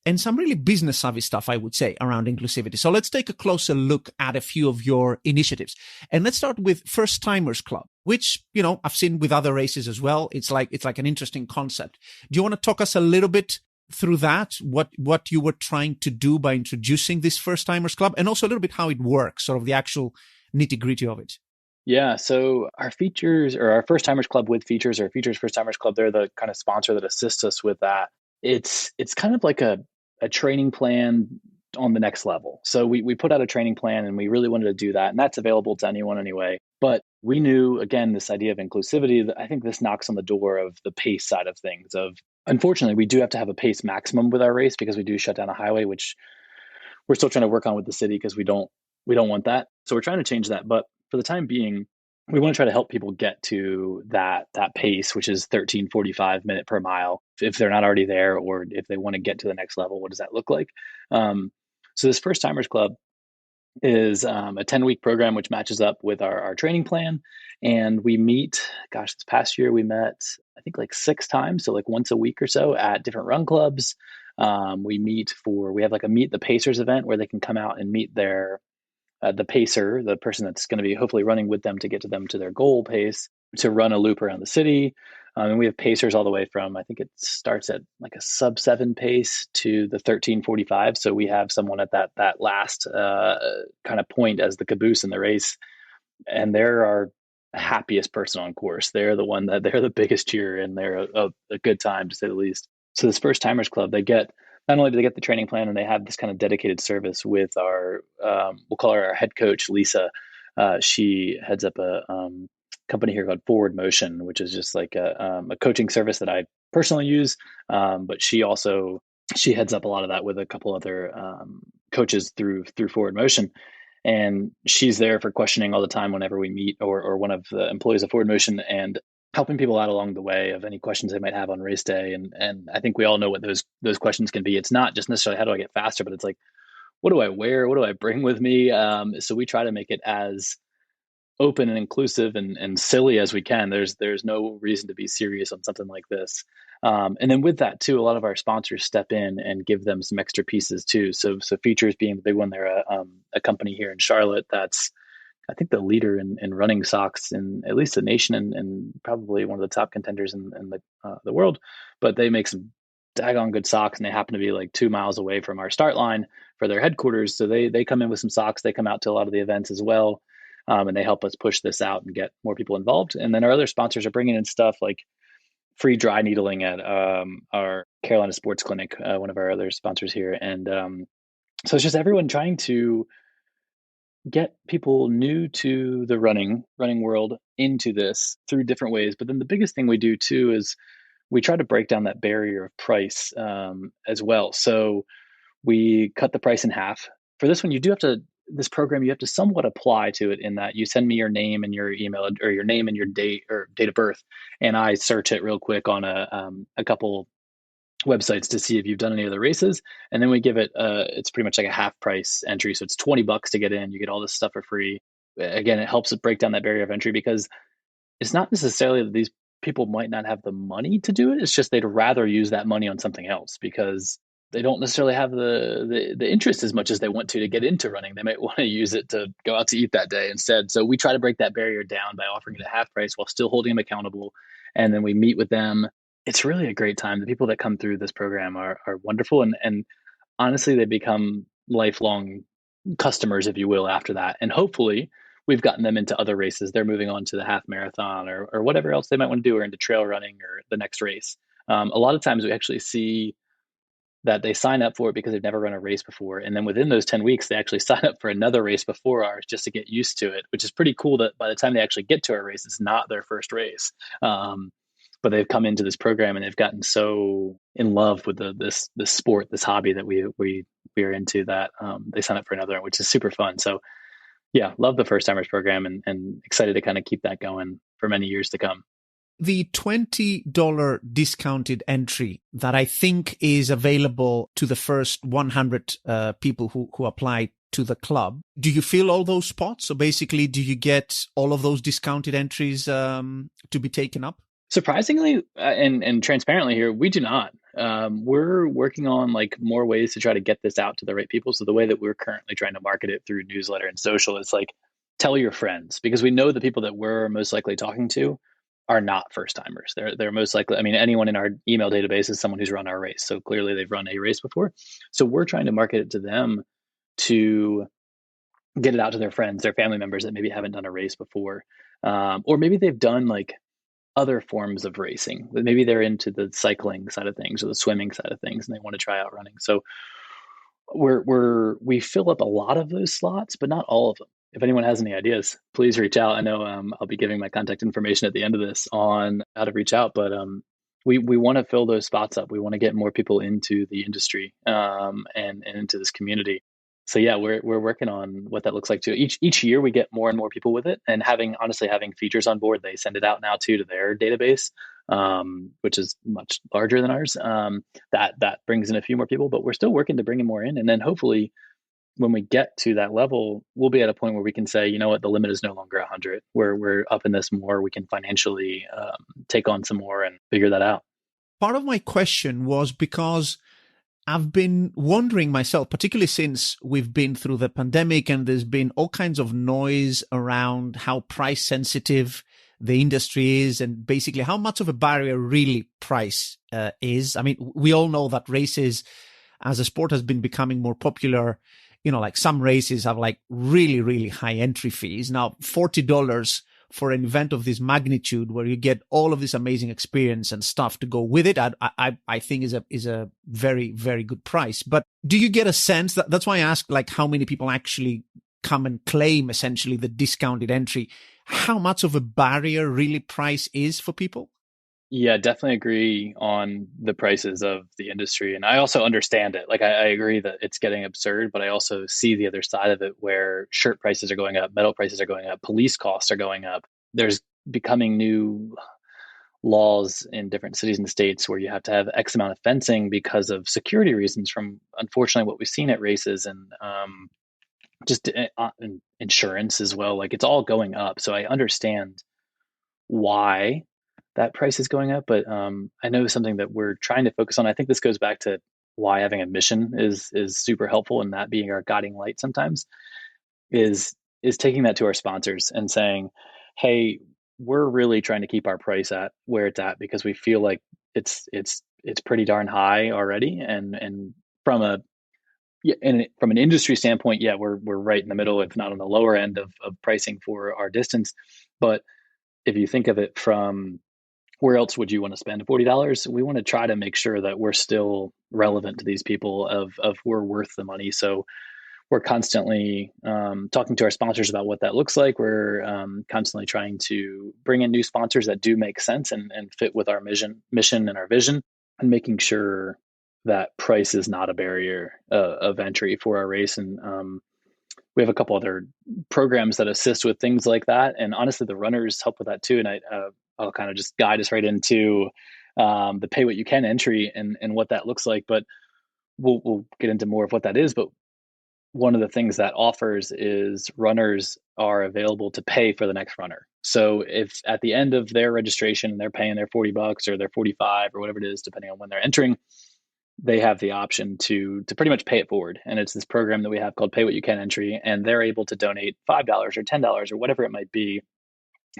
and some really business savvy stuff, I would say, around inclusivity. So let's take a closer look at a few of your initiatives. And let's start with First Timers Club, which, I've seen with other races as well. It's like an interesting concept. Do you want to talk us a little bit through that, what you were trying to do by introducing this First Timers Club, and also a little bit how it works, sort of the actual nitty-gritty of it? Yeah, so our features, or our First Timers Club with features, or features First Timers Club, they're the kind of sponsor that assists us with that. It's kind of like a training plan on the next level. So we put out a training plan and we really wanted to do that. And that's available to anyone anyway. But we knew, again, this idea of inclusivity, that I think this knocks on the door of the pace side of things. Unfortunately, we do have to have a pace maximum with our race because we do shut down a highway, which we're still trying to work on with the city because we don't want that. So we're trying to change that. But for the time being, we want to try to help people get to that pace, which is 13:45 minute per mile. If they're not already there, or if they want to get to the next level, what does that look like? So this First Timers Club is a 10-week program, which matches up with our training plan. And we meet, this past year we met, I think, like 6 times. So like once a week or so at different run clubs. We have like a Meet the Pacers event where they can come out and meet the pacer, the person that's going to be hopefully running with them to get them to their goal pace, to run a loop around the city. And we have pacers all the way from, I think it starts at like a sub-7 pace to the 13:45. So we have someone at that last kind of point as the caboose in the race, and they're our happiest person on course. They're the one that they're the biggest cheer, and they're a good time, to say the least. So this First Timers Club, not only do they get the training plan, and they have this kind of dedicated service with our, we'll call her our head coach, Lisa. She heads up a company here called Forward Motion, which is just like a coaching service that I personally use. But she heads up a lot of that with a couple other coaches through Forward Motion. And she's there for questioning all the time whenever we meet, or one of the employees of Forward Motion, and helping people out along the way of any questions they might have on race day. And I think we all know what those questions can be. It's not just necessarily how do I get faster, but it's like, what do I wear? What do I bring with me? So we try to make it as open and inclusive and silly as we can. There's no reason to be serious on something like this. And then with that too, a lot of our sponsors step in and give them some extra pieces too. So Features being the big one, they're a company here in Charlotte that's I think the leader in running socks in at least the nation and probably one of the top contenders in the world. But they make some daggone good socks, and they happen to be like 2 miles away from our start line for their headquarters. So they come in with some socks. They come out to a lot of the events as well, and they help us push this out and get more people involved. And then our other sponsors are bringing in stuff like free dry needling at our Carolina Sports Clinic, one of our other sponsors here, and so it's just everyone trying to get people new to the running world into this through different ways. But then the biggest thing we do too is we try to break down that barrier of price as well. So we cut the price in half. For this one, you do have to, this program, you have to somewhat apply to it in that you send me your name and your email, or your name and your date or date of birth, and I search it real quick on a couple websites to see if you've done any other races. And then we give it, it's pretty much like a half price entry. So it's $20 to get in. You get all this stuff for free. Again, it helps it break down that barrier of entry, because it's not necessarily that these people might not have the money to do it. It's just they'd rather use that money on something else, because they don't necessarily have the interest as much as they want to get into running. They might want to use it to go out to eat that day instead. So we try to break that barrier down by offering it at half price while still holding them accountable. And then we meet with them. It's really a great time. The people that come through this program are wonderful. And honestly, they become lifelong customers, if you will, after that. And hopefully we've gotten them into other races. They're moving on to the half marathon or whatever else they might want to do, or into trail running or the next race. A lot of times we actually see that they sign up for it because they've never run a race before. And then within those 10 weeks, they actually sign up for another race before ours just to get used to it, which is pretty cool that by the time they actually get to our race, it's not their first race. But they've come into this program and they've gotten so in love with this sport, this hobby that we are into, that they sign up for another, which is super fun. So yeah, love the first timers program and excited to kind of keep that going for many years to come. The $20 discounted entry that I think is available to the first 100 people who apply to the club. Do you fill all those spots? So basically, do you get all of those discounted entries to be taken up? Surprisingly, and transparently here, we do not. We're working on like more ways to try to get this out to the right people. So the way that we're currently trying to market it through newsletter and social is like, tell your friends, because we know the people that we're most likely talking to are not first timers. They're most likely, I mean, anyone in our email database is someone who's run our race. So clearly they've run a race before. So we're trying to market it to them to get it out to their friends, their family members that maybe haven't done a race before. Or maybe they've done like other forms of racing. Maybe they're into the cycling side of things or the swimming side of things, and they want to try out running. So we fill up a lot of those slots, but not all of them. If anyone has any ideas, please reach out. I know I'll be giving my contact information at the end of this on how to reach out, but we want to fill those spots up. We want to get more people into the industry and into this community. So yeah, we're working on what that looks like too. Each year we get more and more people with it, and having Features on board, they send it out now too to their database, which is much larger than ours. That brings in a few more people, but we're still working to bring more in, and then hopefully when we get to that level, we'll be at a point where we can say, you know what, the limit is no longer 100. We're up in this more. We can financially take on some more and figure that out. Part of my question was because I've been wondering myself, particularly since we've been through the pandemic and there's been all kinds of noise around how price sensitive the industry is and basically how much of a barrier really price is. I mean, we all know that races as a sport has been becoming more popular. You know, like some races have like really, really high entry fees. Now, $40 for an event of this magnitude where you get all of this amazing experience and stuff to go with it, I think is a very, very good price. But do you get a sense that's why I asked like how many people actually come and claim essentially the discounted entry? How much of a barrier really price is for people? Yeah, definitely agree on the prices of the industry. And I also understand it. Like, I agree that it's getting absurd, but I also see the other side of it where shirt prices are going up, medal prices are going up, police costs are going up. There's becoming new laws in different cities and states where you have to have X amount of fencing because of security reasons from, unfortunately, what we've seen at races. And just insurance as well. Like it's all going up. So I understand why that price is going up, but I know something that we're trying to focus on. I think this goes back to why having a mission is super helpful, and that being our guiding light sometimes is taking that to our sponsors and saying, "Hey, we're really trying to keep our price at where it's at because we feel like it's pretty darn high already." And from a and from an industry standpoint, yeah, we're right in the middle, if not on the lower end of pricing for our distance. But if you think of it from where else would you want to spend $40? We want to try to make sure that we're still relevant to these people of we're worth the money. So we're constantly talking to our sponsors about what that looks like. We're constantly trying to bring in new sponsors that do make sense and fit with our mission and our vision, and making sure that price is not a barrier of entry for our race. And we have a couple other programs that assist with things like that. And honestly, the runners help with that too. And I'll kind of just guide us right into the pay what you can entry and what that looks like. But we'll get into more of what that is. But one of the things that offers is runners are available to pay for the next runner. So if at the end of their registration, they're paying their $40 or their 45 or whatever it is, depending on when they're entering, they have the option to pretty much pay it forward. And it's this program that we have called Pay What You Can Entry, and they're able to donate $5 or $10 or whatever it might be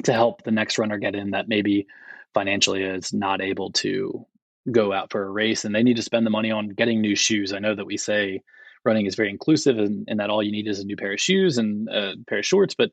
to help the next runner get in that maybe financially is not able to go out for a race, and they need to spend the money on getting new shoes. I know that we say running is very inclusive and that all you need is a new pair of shoes and a pair of shorts, but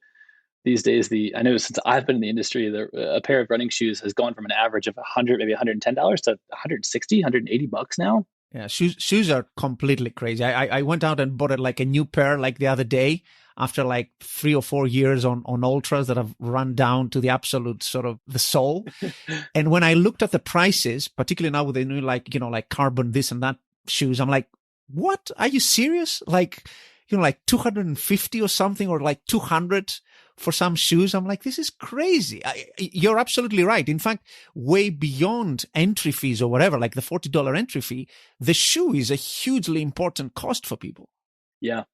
these days, I know since I've been in the industry, a pair of running shoes has gone from an average of 100, maybe $110 to 160, $180 now. Yeah, shoes are completely crazy. I went out and bought it like a new pair like the other day after like 3 or 4 years on ultras that have run down to the absolute sort of the sole. And when I looked at the prices, particularly now with the new like carbon this and that shoes, I'm like, what? Are you serious? Like, like 250 or something, or like 200 for some shoes. I'm like, this is crazy. You're absolutely right. In fact, way beyond entry fees or whatever, like the $40 entry fee, the shoe is a hugely important cost for people. Yeah,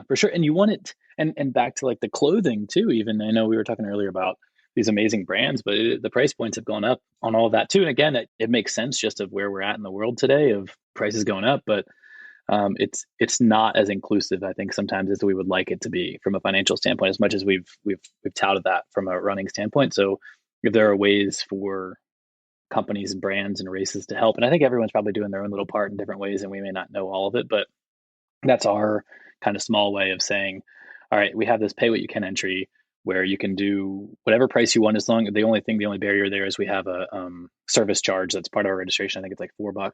for sure. And you want it, and back to like the clothing too, even. I know we were talking earlier about these amazing brands, but the price points have gone up on all of that too. And again, it makes sense just of where we're at in the world today of prices going up, but it's not as inclusive, I think, sometimes as we would like it to be from a financial standpoint, as much as we've touted that from a running standpoint. So if there are ways for companies and brands and races to help, and I think everyone's probably doing their own little part in different ways, and we may not know all of it, but that's our kind of small way of saying, all right, we have this pay what you can entry where you can do whatever price you want, as long the only barrier there is we have a service charge that's part of our registration. I think it's like $4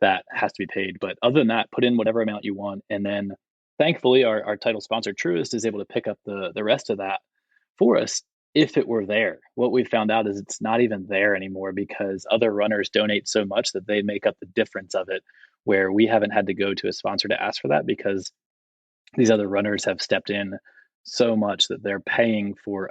that has to be paid. But other than that, put in whatever amount you want. And then thankfully our title sponsor, Truist, is able to pick up the rest of that for us if it were there. What we found out is it's not even there anymore because other runners donate so much that they make up the difference of it, where we haven't had to go to a sponsor to ask for that because these other runners have stepped in so much that they're paying for.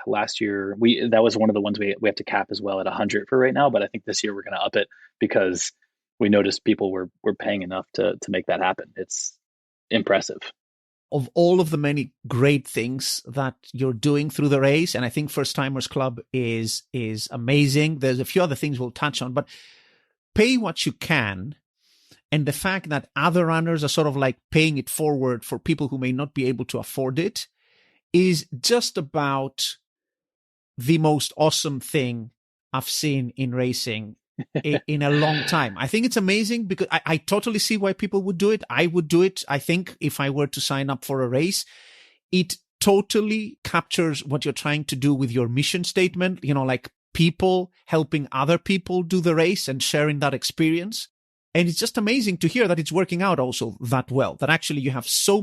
Last year that was one of the ones we have to cap as well at 100 for right now, but I think this year we're going to up it because we noticed people were paying enough to make that happen. It's impressive. Of all of the many great things that you're doing through the race, and I think First Timers Club is amazing. There's a few other things we'll touch on, but pay what you can. And the fact that other runners are sort of like paying it forward for people who may not be able to afford it is just about the most awesome thing I've seen in racing in a long time. I think it's amazing because I totally see why people would do it. I would do it. I think if I were to sign up for a race, it totally captures what you're trying to do with your mission statement, like people helping other people do the race and sharing that experience. And it's just amazing to hear that it's working out also that well, that actually you have so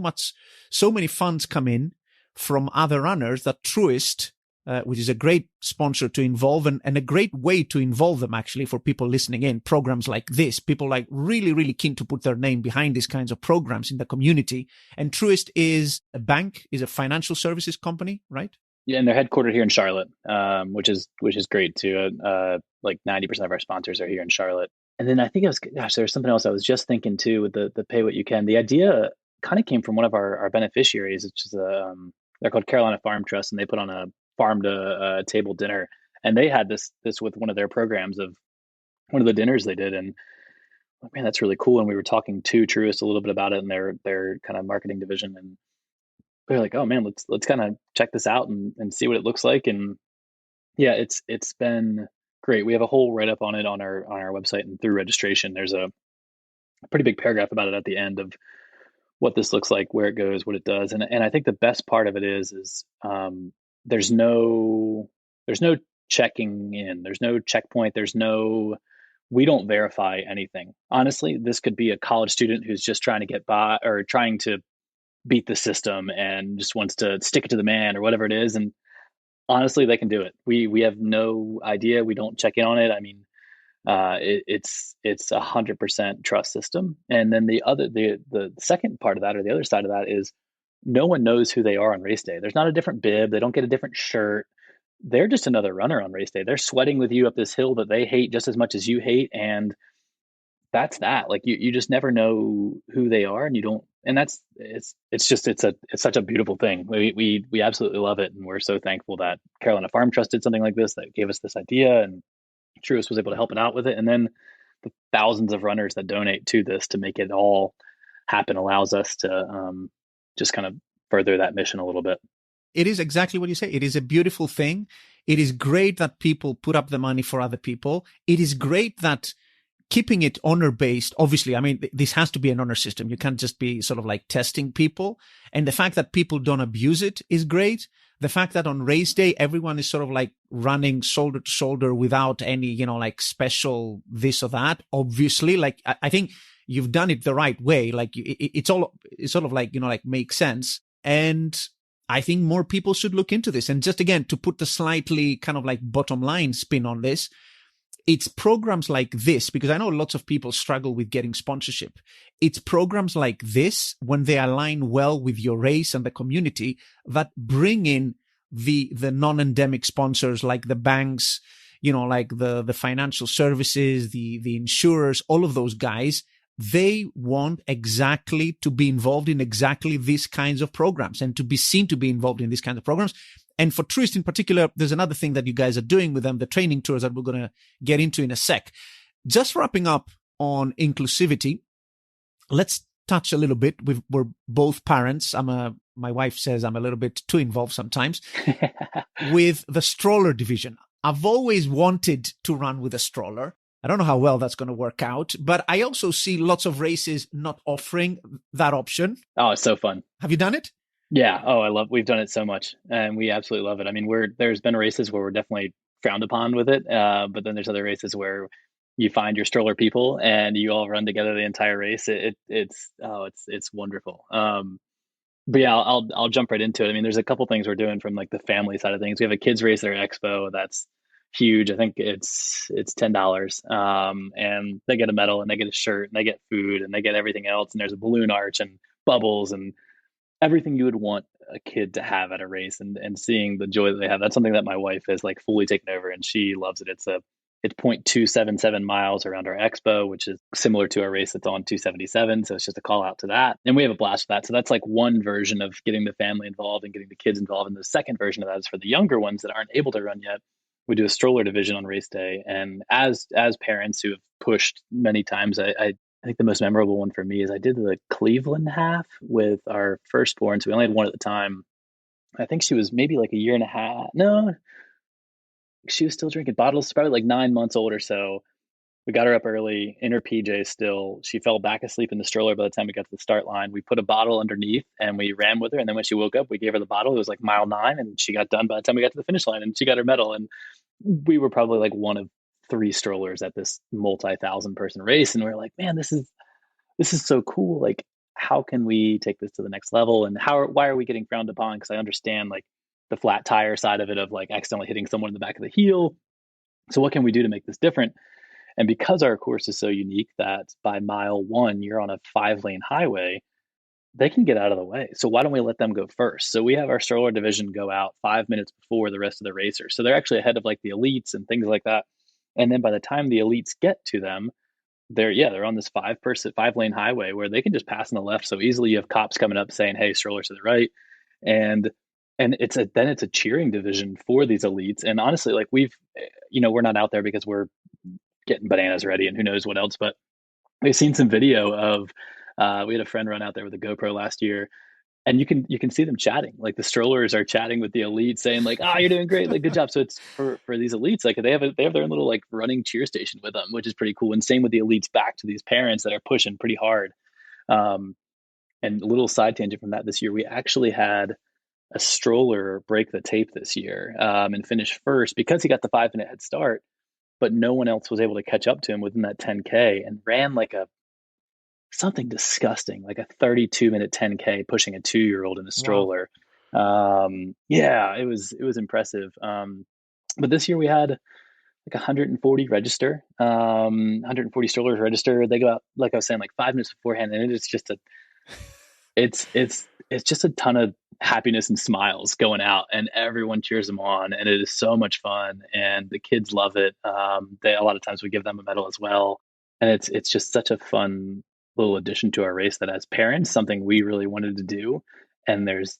many funds come in from other runners that Truist, which is a great sponsor to involve and a great way to involve them actually for people listening in, programs like this, people like really, really keen to put their name behind these kinds of programs in the community. And Truist is a bank, is a financial services company, right? Yeah, and they're headquartered here in Charlotte, which is great too. Like 90% of our sponsors are here in Charlotte. And then I think there's something else I was just thinking too with the pay what you can. The idea kind of came from one of our beneficiaries, which is they're called Carolina Farm Trust, and they put on a farm to table dinner, and they had this with one of their programs of one of the dinners they did, and like, man, that's really cool. And we were talking to Truist a little bit about it and their kind of marketing division, and we were like, oh man, let's kind of check this out and see what it looks like. And yeah, it's been great. We have a whole write up on it on our website, and through registration, there's a pretty big paragraph about it at the end of what this looks like, where it goes, what it does. And I think the best part of it is there's no checking in, there's no checkpoint, we don't verify anything. Honestly, this could be a college student who's just trying to get by or trying to beat the system and just wants to stick it to the man or whatever it is. And honestly, they can do it. We have no idea. We don't check in on it. I mean, it's 100% trust system. And then the second part of that, or the other side of that, is no one knows who they are on race day. There's not a different bib. They don't get a different shirt. They're just another runner on race day. They're sweating with you up this hill that they hate just as much as you hate. And that's that. Like you just never know who they are, and you don't. And it's such a beautiful thing. We absolutely love it, and we're so thankful that Carolina Farm Trust did something like this, that gave us this idea, and Truist was able to help it out with it. And then the thousands of runners that donate to this to make it all happen allows us to just kind of further that mission a little bit. It is exactly what you say. It is a beautiful thing. It is great that people put up the money for other people. It is great that keeping it honor based, obviously, I mean, this has to be an honor system. You can't just be sort of like testing people. And the fact that people don't abuse it is great. The fact that on race day, everyone is sort of like running shoulder to shoulder without any, like special this or that. Obviously, like I think you've done it the right way. Like it's sort of like, like makes sense. And I think more people should look into this. And just again, to put the slightly kind of like bottom line spin on this, it's programs like this, because I know lots of people struggle with getting sponsorship. It's programs like this, when they align well with your race and the community, that bring in the non-endemic sponsors like the banks, like the financial services, the insurers, all of those guys. They want exactly to be involved in exactly these kinds of programs and to be seen to be involved in these kinds of programs. And for Truist in particular, there's another thing that you guys are doing with them, the training tours that we're going to get into in a sec. Just wrapping up on inclusivity, let's touch a little bit. We're both parents. My wife says I'm a little bit too involved sometimes with the stroller division. I've always wanted to run with a stroller. I don't know how well that's going to work out, but I also see lots of races not offering that option. Oh, it's so fun. Have you done it? Yeah. Oh, we've done it so much, and we absolutely love it. I mean, there's been races where we're definitely frowned upon with it. But then there's other races where you find your stroller people and you all run together the entire race. It's wonderful. But yeah, I'll jump right into it. I mean, there's a couple things we're doing from like the family side of things. We have a kids race at our expo that's huge. I think it's $10. And they get a medal and they get a shirt and they get food and they get everything else. And there's a balloon arch and bubbles and everything you would want a kid to have at a race, and seeing the joy that they have. That's something that my wife has like fully taken over, and she loves it. It's 0.277 miles around our expo, which is similar to our race that's on 277. So it's just a call out to that. And we have a blast with that. So that's like one version of getting the family involved and getting the kids involved. And the second version of that is for the younger ones that aren't able to run yet. We do a stroller division on race day. And as parents who have pushed many times, I think the most memorable one for me is I did the Cleveland half with our firstborn. So we only had one at the time. I think she was maybe like a year and a half. No, she was still drinking bottles, probably like 9 months old or so. We got her up early in her PJs still. She fell back asleep in the stroller by the time we got to the start line. We put a bottle underneath and we ran with her. And then when she woke up, we gave her the bottle. It was like mile 9 and she got done by the time we got to the finish line and she got her medal. And we were probably like one of 3 strollers at this multi-thousand person race. And we were like, man, this is so cool. Like, how can we take this to the next level? And why are we getting frowned upon? Because I understand like the flat tire side of it, of like accidentally hitting someone in the back of the heel. So what can we do to make this different? And because our course is so unique that by mile 1, you're on a 5-lane highway, they can get out of the way. So why don't we let them go first? So we have our stroller division go out 5 minutes before the rest of the racers. So they're actually ahead of like the elites and things like that. And then by the time the elites get to them, they're on this 5-lane highway where they can just pass on the left so easily. You have cops coming up saying, "Hey, strollers to the right," and it's a cheering division for these elites. And honestly, like we're not out there because we're getting bananas ready and who knows what else, but we've seen some video of we had a friend run out there with a GoPro last year, and you can see them chatting. Like the strollers are chatting with the elites, saying like, "Ah, you're doing great, like good job." So it's for these elites, like they have their own little like running cheer station with them, which is pretty cool. And same with the elites back to these parents that are pushing pretty hard. And a little side tangent from that, this year we actually had a stroller break the tape this year and finish first because he got the 5-minute head start, but no one else was able to catch up to him within that 10K, and ran like something disgusting, like a 32-minute 10K pushing a 2-year-old in a stroller. Wow. It was impressive. But this year we had like 140 register, 140 strollers register. They go out, like I was saying, like 5 minutes beforehand, and it's just it's just a ton of happiness and smiles going out, and everyone cheers them on, and it is so much fun, and the kids love it. A lot of times we give them a medal as well, and it's just such a fun little addition to our race that as parents, something we really wanted to do, and there's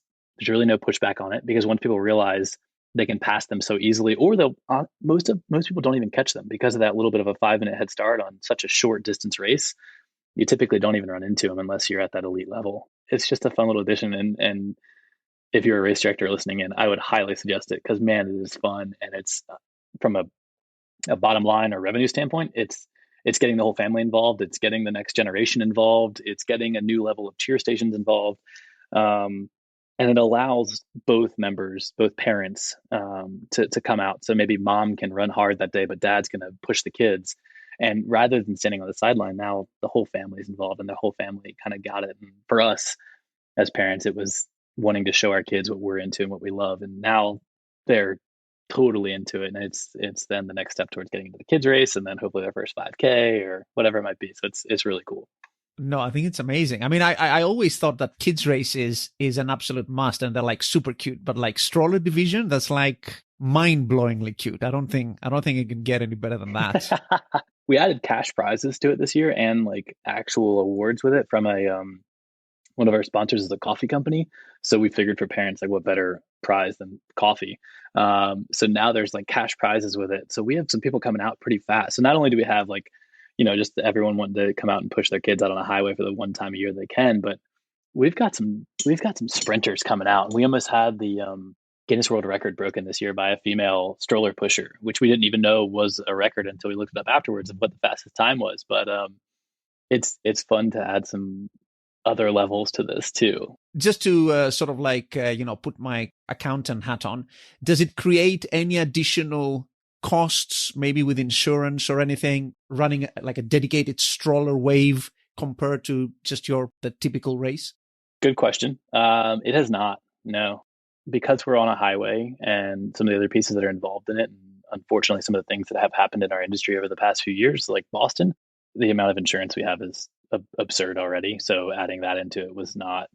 really no pushback on it, because once people realize they can pass them so easily, or they'll most people don't even catch them because of that little bit of a 5-minute head start on such a short distance race. You typically don't even run into them unless you're at that elite level. It's just a fun little addition, and if you're a race director listening in, I would highly suggest it, because man, it is fun, and it's from a bottom line or revenue standpoint, it's getting the whole family involved. It's getting the next generation involved. It's getting a new level of cheer stations involved. And it allows both parents to come out. So maybe mom can run hard that day, but dad's going to push the kids. And rather than standing on the sideline, now the whole family is involved, and the whole family kind of got it. And for us as parents, it was wanting to show our kids what we're into and what we love. And now they're totally into it, and it's then the next step towards getting into the kids race, and then hopefully their first 5K or whatever it might be. So it's really cool. No, I think it's amazing. I mean, I always thought that kids races is an absolute must, and they're like super cute, but like stroller division, that's like mind-blowingly cute. I don't think it can get any better than that. We added cash prizes to it this year, and like actual awards with it from one of our sponsors is a coffee company. So we figured for parents, like what better prize than coffee. So now there's like cash prizes with it. So we have some people coming out pretty fast. So not only do we have like, just everyone wanting to come out and push their kids out on a highway for the one time a year they can, but we've got some sprinters coming out. We almost had the Guinness World Record broken this year by a female stroller pusher, which we didn't even know was a record until we looked it up afterwards of what the fastest time was. But it's fun to add some other levels to this too. Just to sort of like, put my accountant hat on, does it create any additional costs, maybe with insurance or anything, running like a dedicated stroller wave compared to just the typical race? Good question. It has not, no. Because we're on a highway and some of the other pieces that are involved in it, and unfortunately some of the things that have happened in our industry over the past few years, like Boston, the amount of insurance we have is absurd already. So adding that into it was not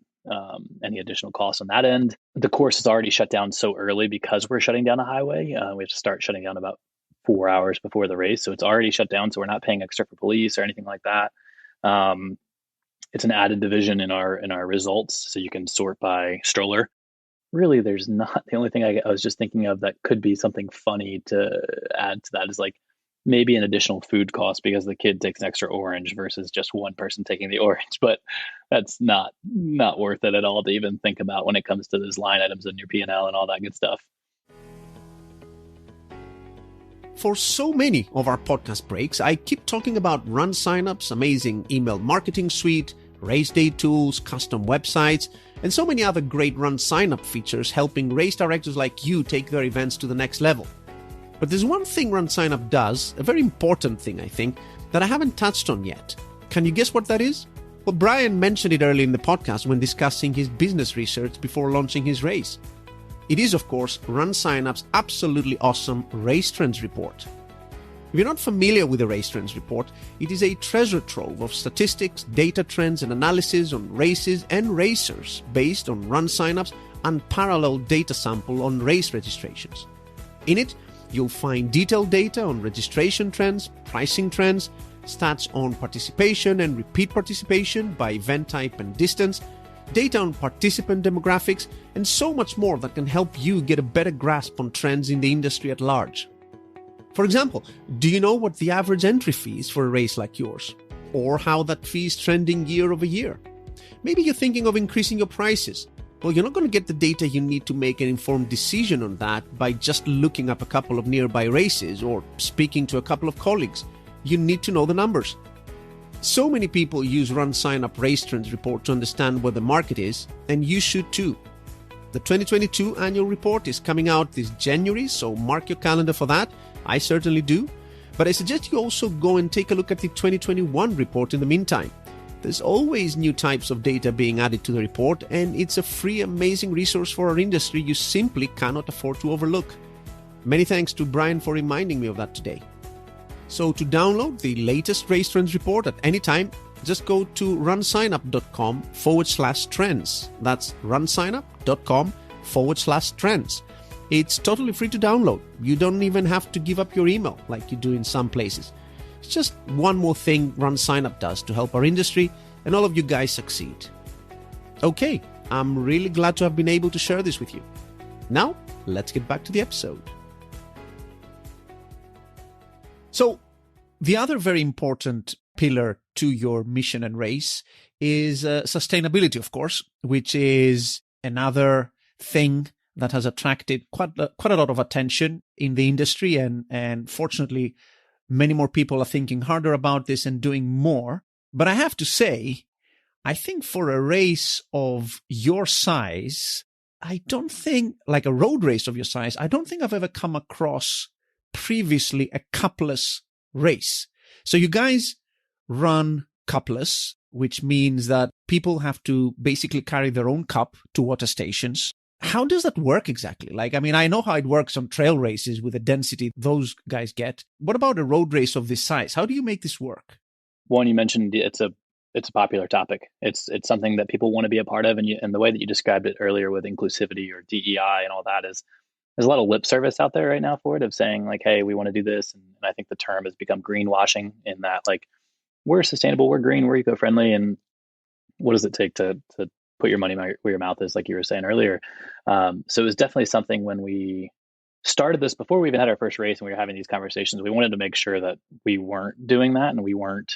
any additional cost on that end. The course is already shut down so early because we're shutting down a highway. We have to start shutting down about 4 hours before the race. So it's already shut down. So we're not paying extra for police or anything like that. It's an added division in our results. So you can sort by stroller. Really, there's not. The only thing I was just thinking of that could be something funny to add to that is like maybe an additional food cost because the kid takes an extra orange versus just one person taking the orange. But that's not worth it at all to even think about when it comes to those line items in your P&L and all that good stuff. For so many of our podcast breaks, I keep talking about Run Signups, amazing email marketing suite, race day tools, custom websites, and so many other great Run Signup features helping race directors like you take their events to the next level. But there's one thing Run Signup does, a very important thing I think, that I haven't touched on yet. Can you guess what that is? Well, Brian mentioned it earlier in the podcast when discussing his business research before launching his race. It is, of course, Run Signup's absolutely awesome Race Trends Report. If you're not familiar with the Race Trends Report, it is a treasure trove of statistics, data trends, and analysis on races and racers based on Run Signup's unparalleled data sample on race registrations. In it, you'll find detailed data on registration trends, pricing trends, stats on participation and repeat participation by event type and distance, data on participant demographics, and so much more that can help you get a better grasp on trends in the industry at large. For example, do you know what the average entry fee is for a race like yours? Or how that fee is trending year over year? Maybe you're thinking of increasing your prices. Well, you're not going to get the data you need to make an informed decision on that by just looking up a couple of nearby races or speaking to a couple of colleagues. You need to know the numbers. So many people use Run Sign Up Race Trends report to understand where the market is, and you should too. The 2022 annual report is coming out this January, so mark your calendar for that. I certainly do. But I suggest you also go and take a look at the 2021 report in the meantime. There's always new types of data being added to the report, and it's a free, amazing resource for our industry you simply cannot afford to overlook. Many thanks to Brian for reminding me of that today. So to download the latest Race Trends report at any time, just go to runsignup.com/trends. That's runsignup.com/trends. It's totally free to download. You don't even have to give up your email like you do in some places. It's just one more thing Run Sign Up does to help our industry and all of you guys succeed. Okay, I'm really glad to have been able to share this with you. Now, let's get back to the episode. So, the other very important pillar to your mission and race is sustainability, of course, which is another thing that has attracted quite a lot of attention in the industry. And fortunately, many more people are thinking harder about this and doing more. But I have to say, I think for a race of your size, I don't think, like a road race of your size, I don't think I've ever come across previously a cupless race. So you guys run cupless, which means that people have to basically carry their own cup to water stations. How does that work exactly? Like, I mean, I know how it works on trail races with the density those guys get. What about a road race of this size? How do you make this work? One, you mentioned it's a popular topic. It's something that people want to be a part of, and the way that you described it earlier with inclusivity or DEI and all that is there's a lot of lip service out there right now for it, of saying like, hey, we want to do this, and I think the term has become greenwashing, in that like we're sustainable, we're green, we're eco-friendly, and what does it take to put your money where your mouth is, like you were saying earlier. So it was definitely something when we started this, before we even had our first race and we were having these conversations, we wanted to make sure that we weren't doing that, and we weren't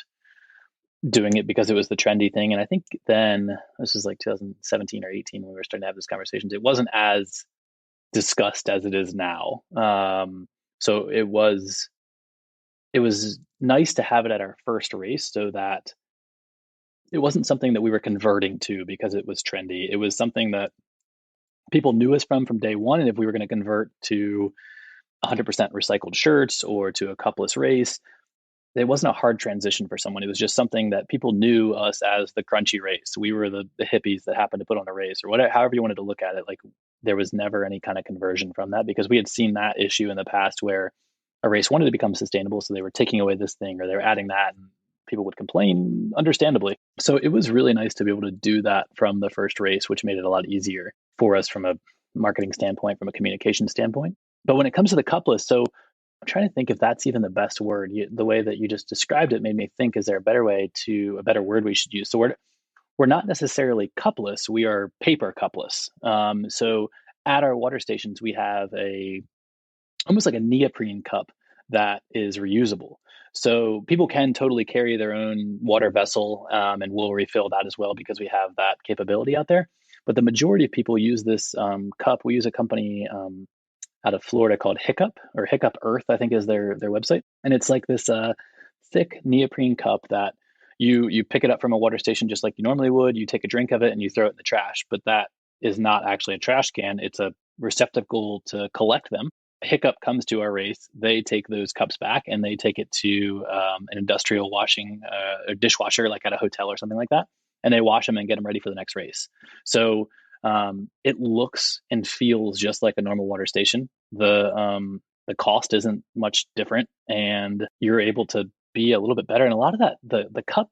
doing it because it was the trendy thing. And I think then, this is like 2017 or 18 when we were starting to have these conversations, it wasn't as discussed as it is now. So it was nice to have it at our first race, so that it wasn't something that we were converting to because it was trendy. It was something that people knew us from day one. And if we were going to convert to 100% recycled shirts or to a cupless race, it wasn't a hard transition for someone. It was just something that people knew us as the crunchy race. We were the hippies that happened to put on a race, or whatever, however you wanted to look at it. Like, there was never any kind of conversion from that, because we had seen that issue in the past where a race wanted to become sustainable, so they were taking away this thing or they were adding that, and people would complain, understandably. So it was really nice to be able to do that from the first race, which made it a lot easier for us from a marketing standpoint, from a communication standpoint. But when it comes to the cupless, so I'm trying to think if that's even the best word. The way that you just described it made me think, is there a better word we should use? So we're not necessarily cupless, we are paper cupless. So at our water stations, we have almost like a neoprene cup that is reusable. So people can totally carry their own water vessel, and we'll refill that as well, because we have that capability out there. But the majority of people use this cup. We use a company out of Florida called Hiccup, or Hiccup Earth, I think is their website. And it's like this thick neoprene cup that you pick it up from a water station just like you normally would. You take a drink of it and you throw it in the trash. But that is not actually a trash can. It's a receptacle to collect them. Hiccup comes to our race, they take those cups back and they take it to an industrial washing or dishwasher, like at a hotel or something like that, and they wash them and get them ready for the next race. So it looks and feels just like a normal water station. The cost isn't much different, and you're able to be a little bit better. And a lot of that, the cup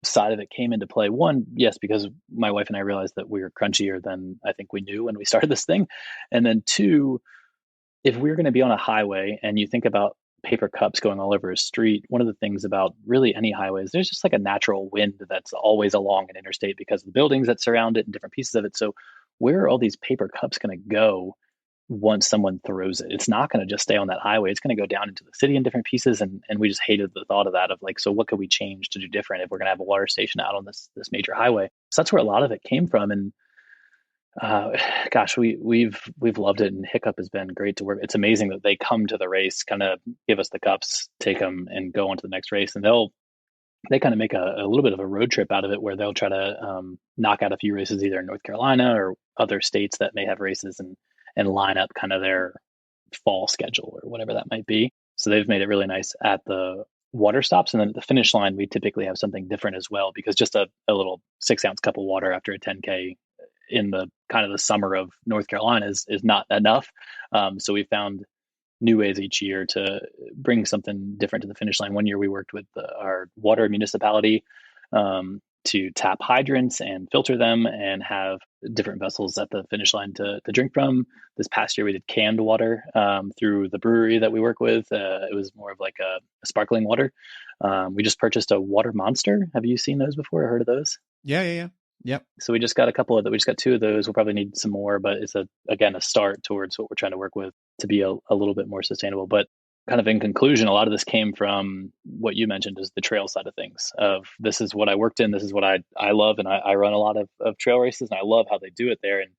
side of it came into play. One, yes, because my wife and I realized that we were crunchier than I think we knew when we started this thing. And then two, if we're going to be on a highway and you think about paper cups going all over a street. One of the things about really any highway is there's just like a natural wind that's always along an interstate because of the buildings that surround it and different pieces of it. So where are all these paper cups going to go once someone throws it? It's not going to just stay on that highway. It's going to go down into the city in different pieces. And we just hated the thought of that, of like, so what could we change to do different if we're going to have a water station out on this major highway? So that's where a lot of it came from. And gosh, we've loved it, and Hiccup has been great to work. It's amazing that they come to the race, kind of give us the cups, take them, and go on to the next race. And they kind of make a little bit of a road trip out of it, where they'll try to knock out a few races either in North Carolina or other states that may have races, and line up kind of their fall schedule or whatever that might be. So they've made it really nice at the water stops, and then at the finish line, we typically have something different as well, because just a little 6-ounce cup of water after a 10K in the kind of the summer of North Carolina is not enough. So we found new ways each year to bring something different to the finish line. One year we worked with our water municipality to tap hydrants and filter them and have different vessels at the finish line to drink from. This past year we did canned water through the brewery that we work with. It was more of like a sparkling water. We just purchased a water monster. Have you seen those before or heard of those? Yeah. Yep. So we just got we just got 2 of those. We'll probably need some more, but it's a start towards what we're trying to work with to be a little bit more sustainable. But kind of in conclusion, a lot of this came from what you mentioned, is the trail side of things. Of this is what I worked in, this is what I love, and I run a lot of trail races, and I love how they do it there. And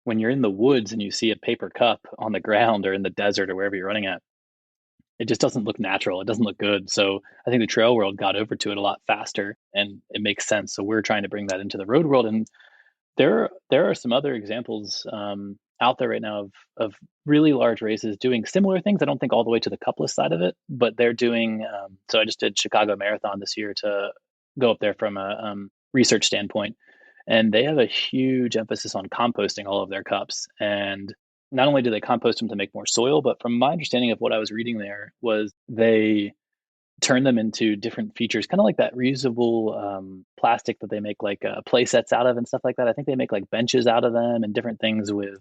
when you're in the woods and you see a paper cup on the ground or in the desert or wherever you're running at, it just doesn't look natural. It doesn't look good. So I think the trail world got over to it a lot faster, and it makes sense. So we're trying to bring that into the road world. And there are some other examples out there right now of really large races doing similar things. I don't think all the way to the cupless side of it, but they're doing, so I just did Chicago Marathon this year to go up there from a research standpoint. And they have a huge emphasis on composting all of their cups. And not only do they compost them to make more soil, but from my understanding of what I was reading there was they turn them into different features, kind of like that reusable plastic that they make like play sets out of and stuff like that. I think they make like benches out of them and different things with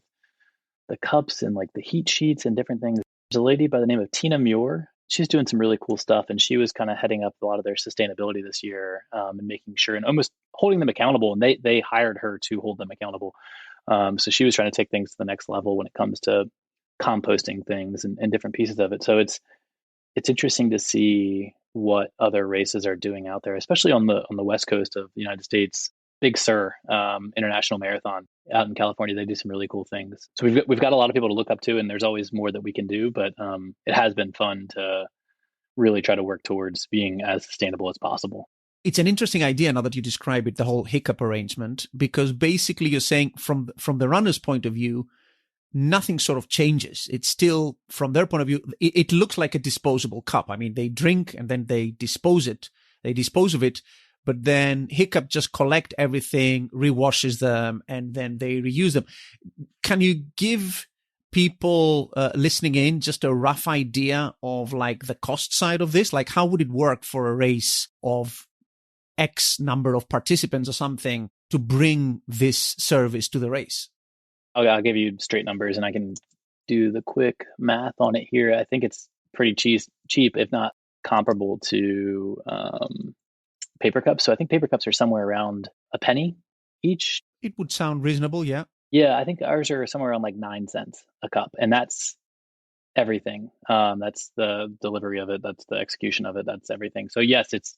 the cups and like the heat sheets and different things. There's a lady by the name of Tina Muir. She's doing some really cool stuff, and she was kind of heading up a lot of their sustainability this year and making sure and almost holding them accountable. And they hired her to hold them accountable. So she was trying to take things to the next level when it comes to composting things and different pieces of it. So it's interesting to see what other races are doing out there, especially on the West Coast of the United States. Big Sur International Marathon out in California, they do some really cool things. So we've got a lot of people to look up to, and there's always more that we can do. But it has been fun to really try to work towards being as sustainable as possible. It's an interesting idea now that you describe it, the whole Hiccup arrangement, because basically you're saying from the runner's point of view, nothing sort of changes. It's still, from their point of view, it looks like a disposable cup. I mean, they drink and then they dispose of it, but then Hiccup just collect everything, rewashes them, and then they reuse them. Can you give people listening in just a rough idea of like the cost side of this? Like, how would it work for a race of X number of participants or something to bring this service to the race? I'll give you straight numbers, and I can do the quick math on it here. I think it's pretty cheap, if not comparable to paper cups. So I think paper cups are somewhere around a penny each. It would sound reasonable, yeah. Yeah, I think ours are somewhere around like 9 cents a cup, and that's everything. That's the delivery of it. That's the execution of it. That's everything. So yes, it's,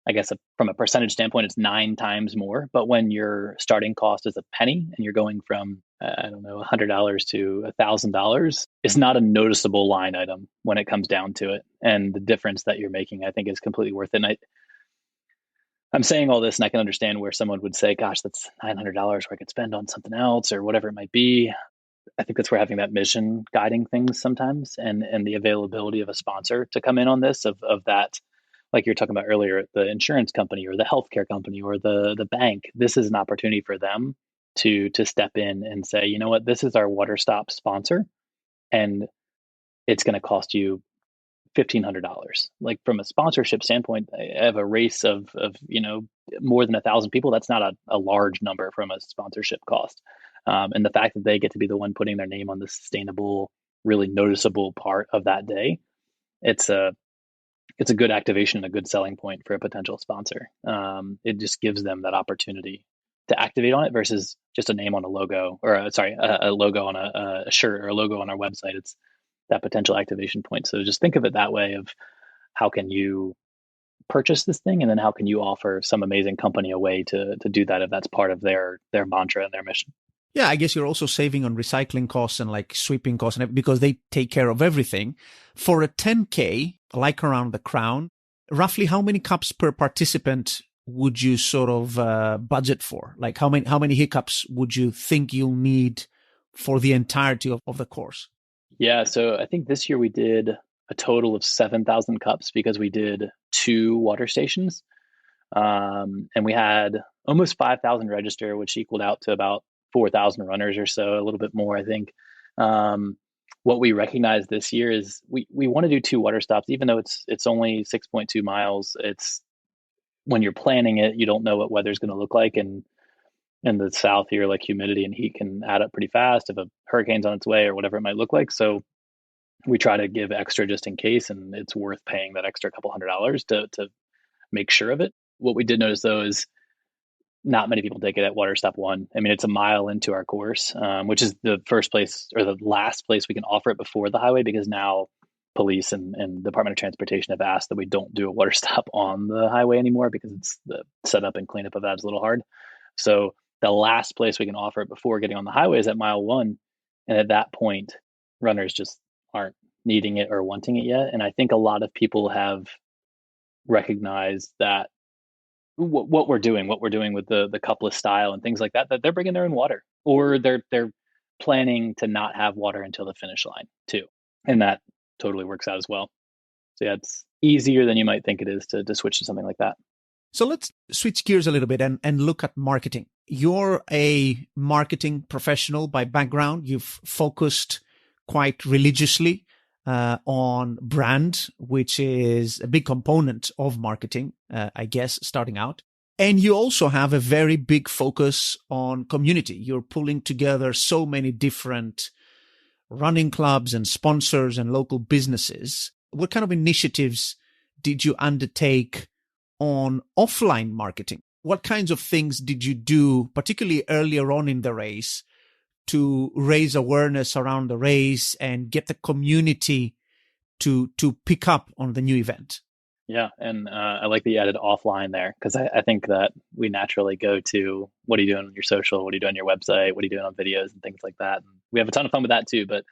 I guess from a percentage standpoint, it's 9 times more. But when your starting cost is a penny and you're going from, $100 to $1,000, it's not a noticeable line item when it comes down to it. And the difference that you're making, I think, is completely worth it. And I'm saying all this, and I can understand where someone would say, gosh, that's $900 where I could spend on something else or whatever it might be. I think that's where having that mission guiding things sometimes, and the availability of a sponsor to come in on this, of that, like you were talking about earlier, the insurance company or the healthcare company or the bank. This is an opportunity for them to step in and say, you know what, this is our water stop sponsor, and it's going to cost you $1,500. Like, from a sponsorship standpoint, I have a race of more than 1,000 people. That's not a large number from a sponsorship cost. And the fact that they get to be the one putting their name on the sustainable, really noticeable part of that day it's a good activation and a good selling point for a potential sponsor. It just gives them that opportunity to activate on it versus just a name on a logo, or a logo on a shirt, or a logo on our website. It's that potential activation point. So just think of it that way of how can you purchase this thing, and then how can you offer some amazing company a way to do that if that's part of their mantra and their mission. Yeah, I guess you're also saving on recycling costs and like sweeping costs, and because they take care of everything. For a 10K, like around the Crown, roughly how many cups per participant would you sort of budget for? Like how many hiccups would you think you'll need for the entirety of the course? Yeah, so I think this year we did a total of 7,000 cups because we did 2 water stations. And we had almost 5,000 register, which equaled out to about 4,000 runners or so, a little bit more, I think. What we recognized this year is we want to do 2 water stops, even though it's only 6.2 miles. It's when you're planning it, you don't know what weather's going to look like. And in the South here, like humidity and heat can add up pretty fast if a hurricane's on its way or whatever it might look like. So we try to give extra just in case, and it's worth paying that extra couple $100 to make sure of it. What we did notice though is not many people take it at water stop 1. I mean, it's a mile into our course, which is the first place or the last place we can offer it before the highway, because now police and Department of Transportation have asked that we don't do a water stop on the highway anymore because it's the setup and cleanup of that is a little hard. So the last place we can offer it before getting on the highway is at mile 1. And at that point, runners just aren't needing it or wanting it yet. And I think a lot of people have recognized that what we're doing with the cupless style and things like that they're bringing their own water, or they're planning to not have water until the finish line too. And that totally works out as well. So yeah, it's easier than you might think it is to switch to something like that. So let's switch gears a little bit and look at marketing. You're a marketing professional by background. You've focused quite religiously on brand, which is a big component of marketing, I guess, starting out. And you also have a very big focus on community. You're pulling together so many different running clubs and sponsors and local businesses. What kind of initiatives did you undertake on offline marketing? What kinds of things did you do, particularly earlier on in the race, to raise awareness around the race and get the community to pick up on the new event? Yeah, and I like that you added offline there, because I think that we naturally go to, what are you doing on your social? What are you doing on your website? What are you doing on videos and things like that? And we have a ton of fun with that too, but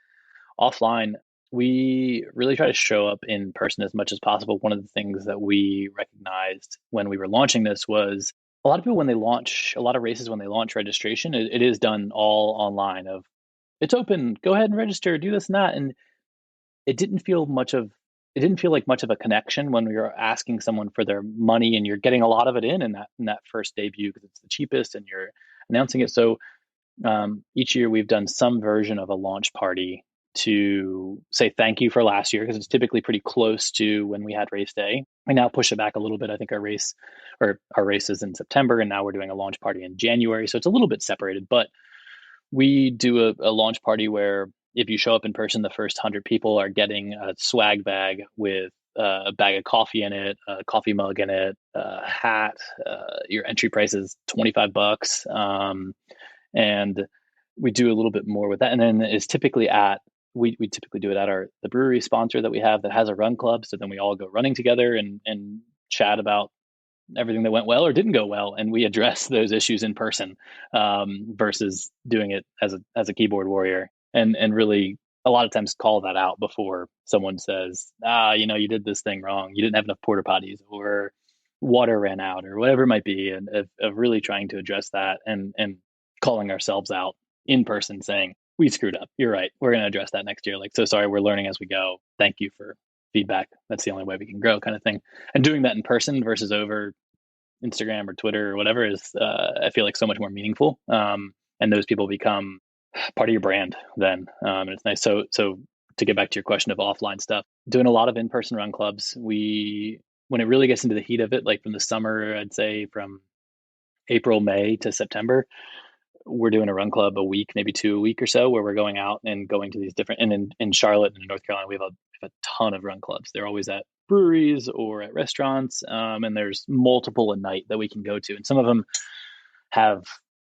offline, we really try to show up in person as much as possible. One of the things that we recognized when we were launching this was a lot of people, when they launch, a lot of races, when they launch registration, it is done all online of, it's open, go ahead and register, do this and that. And it didn't feel like much of a connection when we were asking someone for their money, and you're getting a lot of it in that first debut because it's the cheapest and you're announcing it. So each year we've done some version of a launch party to say thank you for last year, because it's typically pretty close to when we had race day. We now push it back a little bit. I think our race is in September, and now we're doing a launch party in January. So it's a little bit separated, but we do a launch party where if you show up in person, the first 100 people are getting a swag bag with a bag of coffee in it, a coffee mug in it, a hat. Your entry price is $25. And we do a little bit more with that. And then it's typically we typically do it at the brewery sponsor that we have that has a run club. So then we all go running together and chat about everything that went well or didn't go well, and we address those issues in person versus doing it as a keyboard warrior, and really a lot of times call that out before someone says, you did this thing wrong, you didn't have enough porta potties, or water ran out, or whatever it might be, and of really trying to address that and calling ourselves out in person, saying, we screwed up, you're right, we're going to address that next year, like, so sorry, we're learning as we go, thank you for feedback, that's the only way we can grow, kind of thing. And doing that in person versus over Instagram or Twitter or whatever is I feel like so much more meaningful, and those people become part of your brand then, and it's nice. So to get back to your question of offline stuff, doing a lot of in-person run clubs, when it really gets into the heat of it, like from the summer, I'd say from April, May to September, we're doing a run club a week, maybe 2 a week or so, where we're going out and going to these different, and in Charlotte and in North Carolina, we have a ton of run clubs. They're always at breweries or at restaurants, and there's multiple a night that we can go to. And have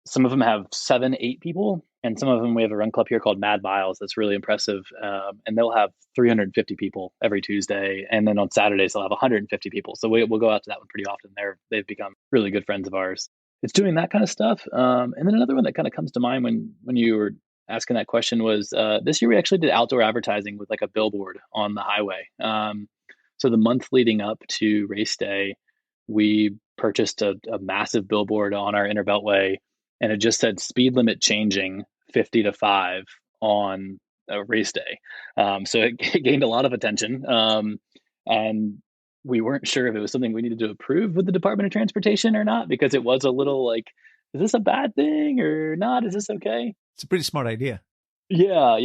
some of them have 7, 8 people, and some of them, we have a run club here called Mad Miles that's really impressive, and they'll have 350 people every Tuesday, and then on Saturdays they'll have 150 people. So we'll go out to that one pretty often. They've become really good friends of ours. It's doing that kind of stuff. And then another one that kind of comes to mind when you were asking that question was this year we actually did outdoor advertising with like a billboard on the highway. So the month leading up to race day, we purchased a massive billboard on our inner beltway, and it just said speed limit changing 50 to 5 on a race day. So it gained a lot of attention. And we weren't sure if it was something we needed to approve with the Department of Transportation or not, because it was a little like, is this a bad thing or not? Is this okay? It's a pretty smart idea. Yeah.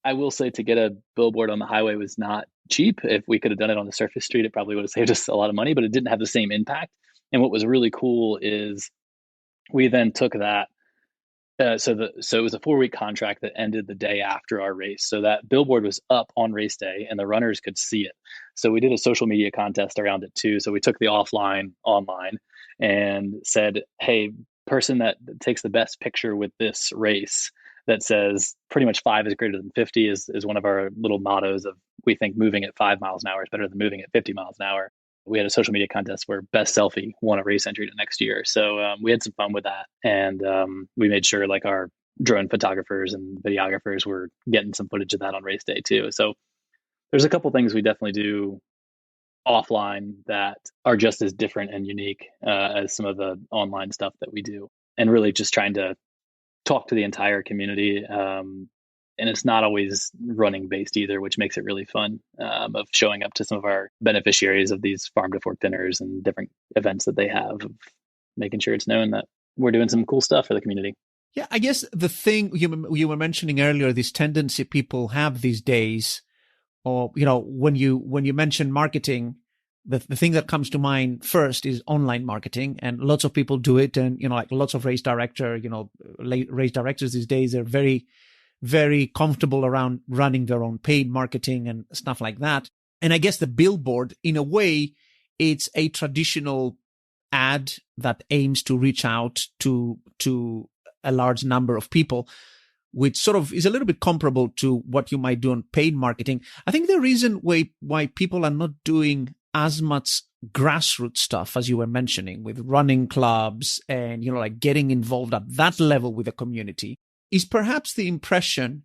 I will say, to get a billboard on the highway was not cheap. If we could have done it on the surface street, it probably would have saved us a lot of money, but it didn't have the same impact. And what was really cool is we then took that. So it was a 4-week contract that ended the day after our race. So that billboard was up on race day and the runners could see it. So we did a social media contest around it too. So we took the offline online and said, hey, person that takes the best picture with this race that says pretty much 5 is greater than 50 is one of our little mottos of, we think moving at 5 miles an hour is better than moving at 50 miles an hour. We had a social media contest where best selfie won a race entry to next year. So we had some fun with that. And we made sure like our drone photographers and videographers were getting some footage of that on race day too. So there's a couple things we definitely do offline that are just as different and unique as some of the online stuff that we do. And really just trying to talk to the entire community. And it's not always running based either, which makes it really fun, of showing up to some of our beneficiaries of these farm to fork dinners and different events that they have, of making sure it's known that we're doing some cool stuff for the community. Yeah, I guess the thing you were mentioning earlier, this tendency people have these days, or, when you mention marketing, the thing that comes to mind first is online marketing, and lots of people do it. And, like lots of race directors these days are very, very comfortable around running their own paid marketing and stuff like that. And I guess the billboard, in a way, it's a traditional ad that aims to reach out to a large number of people, which sort of is a little bit comparable to what you might do on paid marketing. I think the reason why people are not doing as much grassroots stuff, as you were mentioning, with running clubs and, like getting involved at that level with the community, is perhaps the impression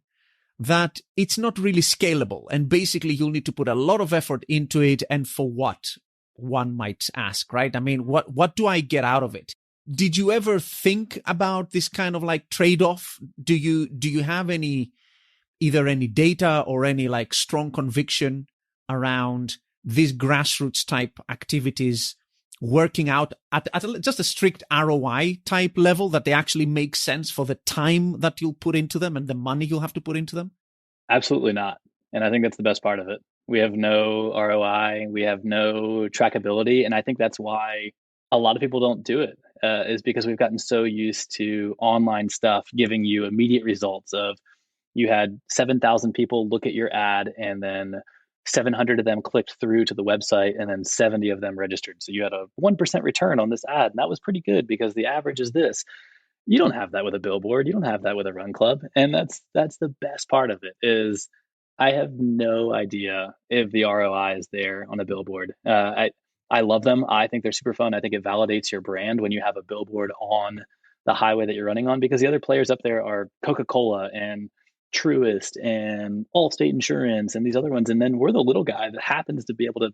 that it's not really scalable. And basically you'll need to put a lot of effort into it. And for what, one might ask, right? I mean, what do I get out of it? Did you ever think about this kind of like trade-off? Do you have either any data or any like strong conviction around these grassroots type activities working out at just a strict ROI type level, that they actually make sense for the time that you'll put into them and the money you'll have to put into them? Absolutely not. And I think that's the best part of it. We have no ROI, we have no trackability. And I think that's why a lot of people don't do it, is because we've gotten so used to online stuff giving you immediate results of, you had 7,000 people look at your ad, and then 700 of them clicked through to the website, and then 70 of them registered. So you had a 1% return on this ad. And that was pretty good because the average is this. You don't have that with a billboard. You don't have that with a run club. And that's the best part of it, is I have no idea if the ROI is there on a billboard. I love them. I think they're super fun. I think it validates your brand when you have a billboard on the highway that you're running on, because the other players up there are Coca-Cola and Truist and Allstate Insurance and these other ones. And then we're the little guy that happens to be able to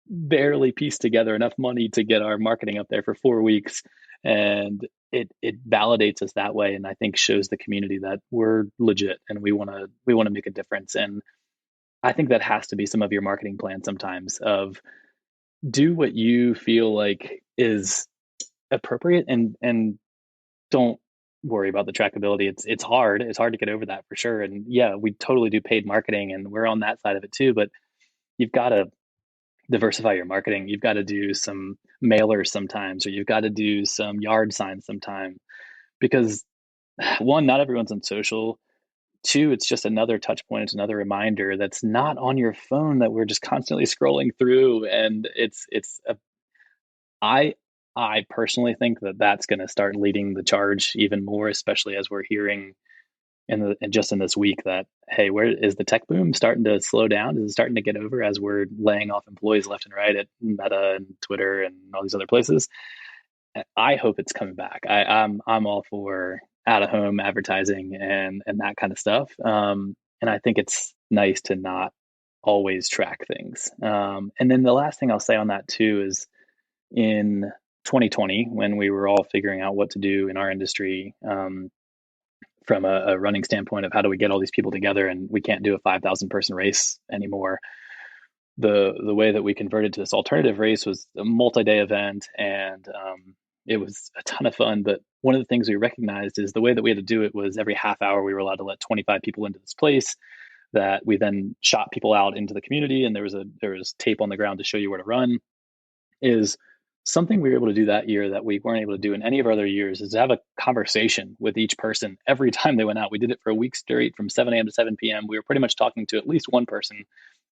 barely piece together enough money to get our marketing up there for 4 weeks. And it validates us that way. And I think shows the community that we're legit and we want to make a difference. And I think that has to be some of your marketing plan sometimes, of do what you feel like is appropriate, and don't worry about the trackability. It's hard. It's hard to get over that for sure. And yeah, we totally do paid marketing and we're on that side of it too, but you've got to diversify your marketing. You've got to do some mailers sometimes, or you've got to do some yard signs sometime, because one, not everyone's on social. two, it's just another touch point. It's another reminder that's not on your phone that we're just constantly scrolling through. And I personally think that that's going to start leading the charge even more, especially as we're hearing just in this week that, hey, where is the tech boom starting to slow down? Is it starting to get over as we're laying off employees left and right at Meta and Twitter and all these other places? I hope it's coming back. I'm all for out of home advertising and that kind of stuff. And I think it's nice to not always track things. And then the last thing I'll say on that too is in 2020, when we were all figuring out what to do in our industry, from a running standpoint of how do we get all these people together, and we can't do a 5,000 person race anymore. The way that we converted to this alternative race was a multi-day event, and it was a ton of fun. But one of the things we recognized is the way that we had to do it was every half hour we were allowed to let 25 people into this place that we then shot people out into the community, and there was tape on the ground to show you where to run. Is something we were able to do that year that we weren't able to do in any of our other years, is to have a conversation with each person every time they went out. We did it for a week straight from 7 a.m. to 7 p.m. We were pretty much talking to at least one person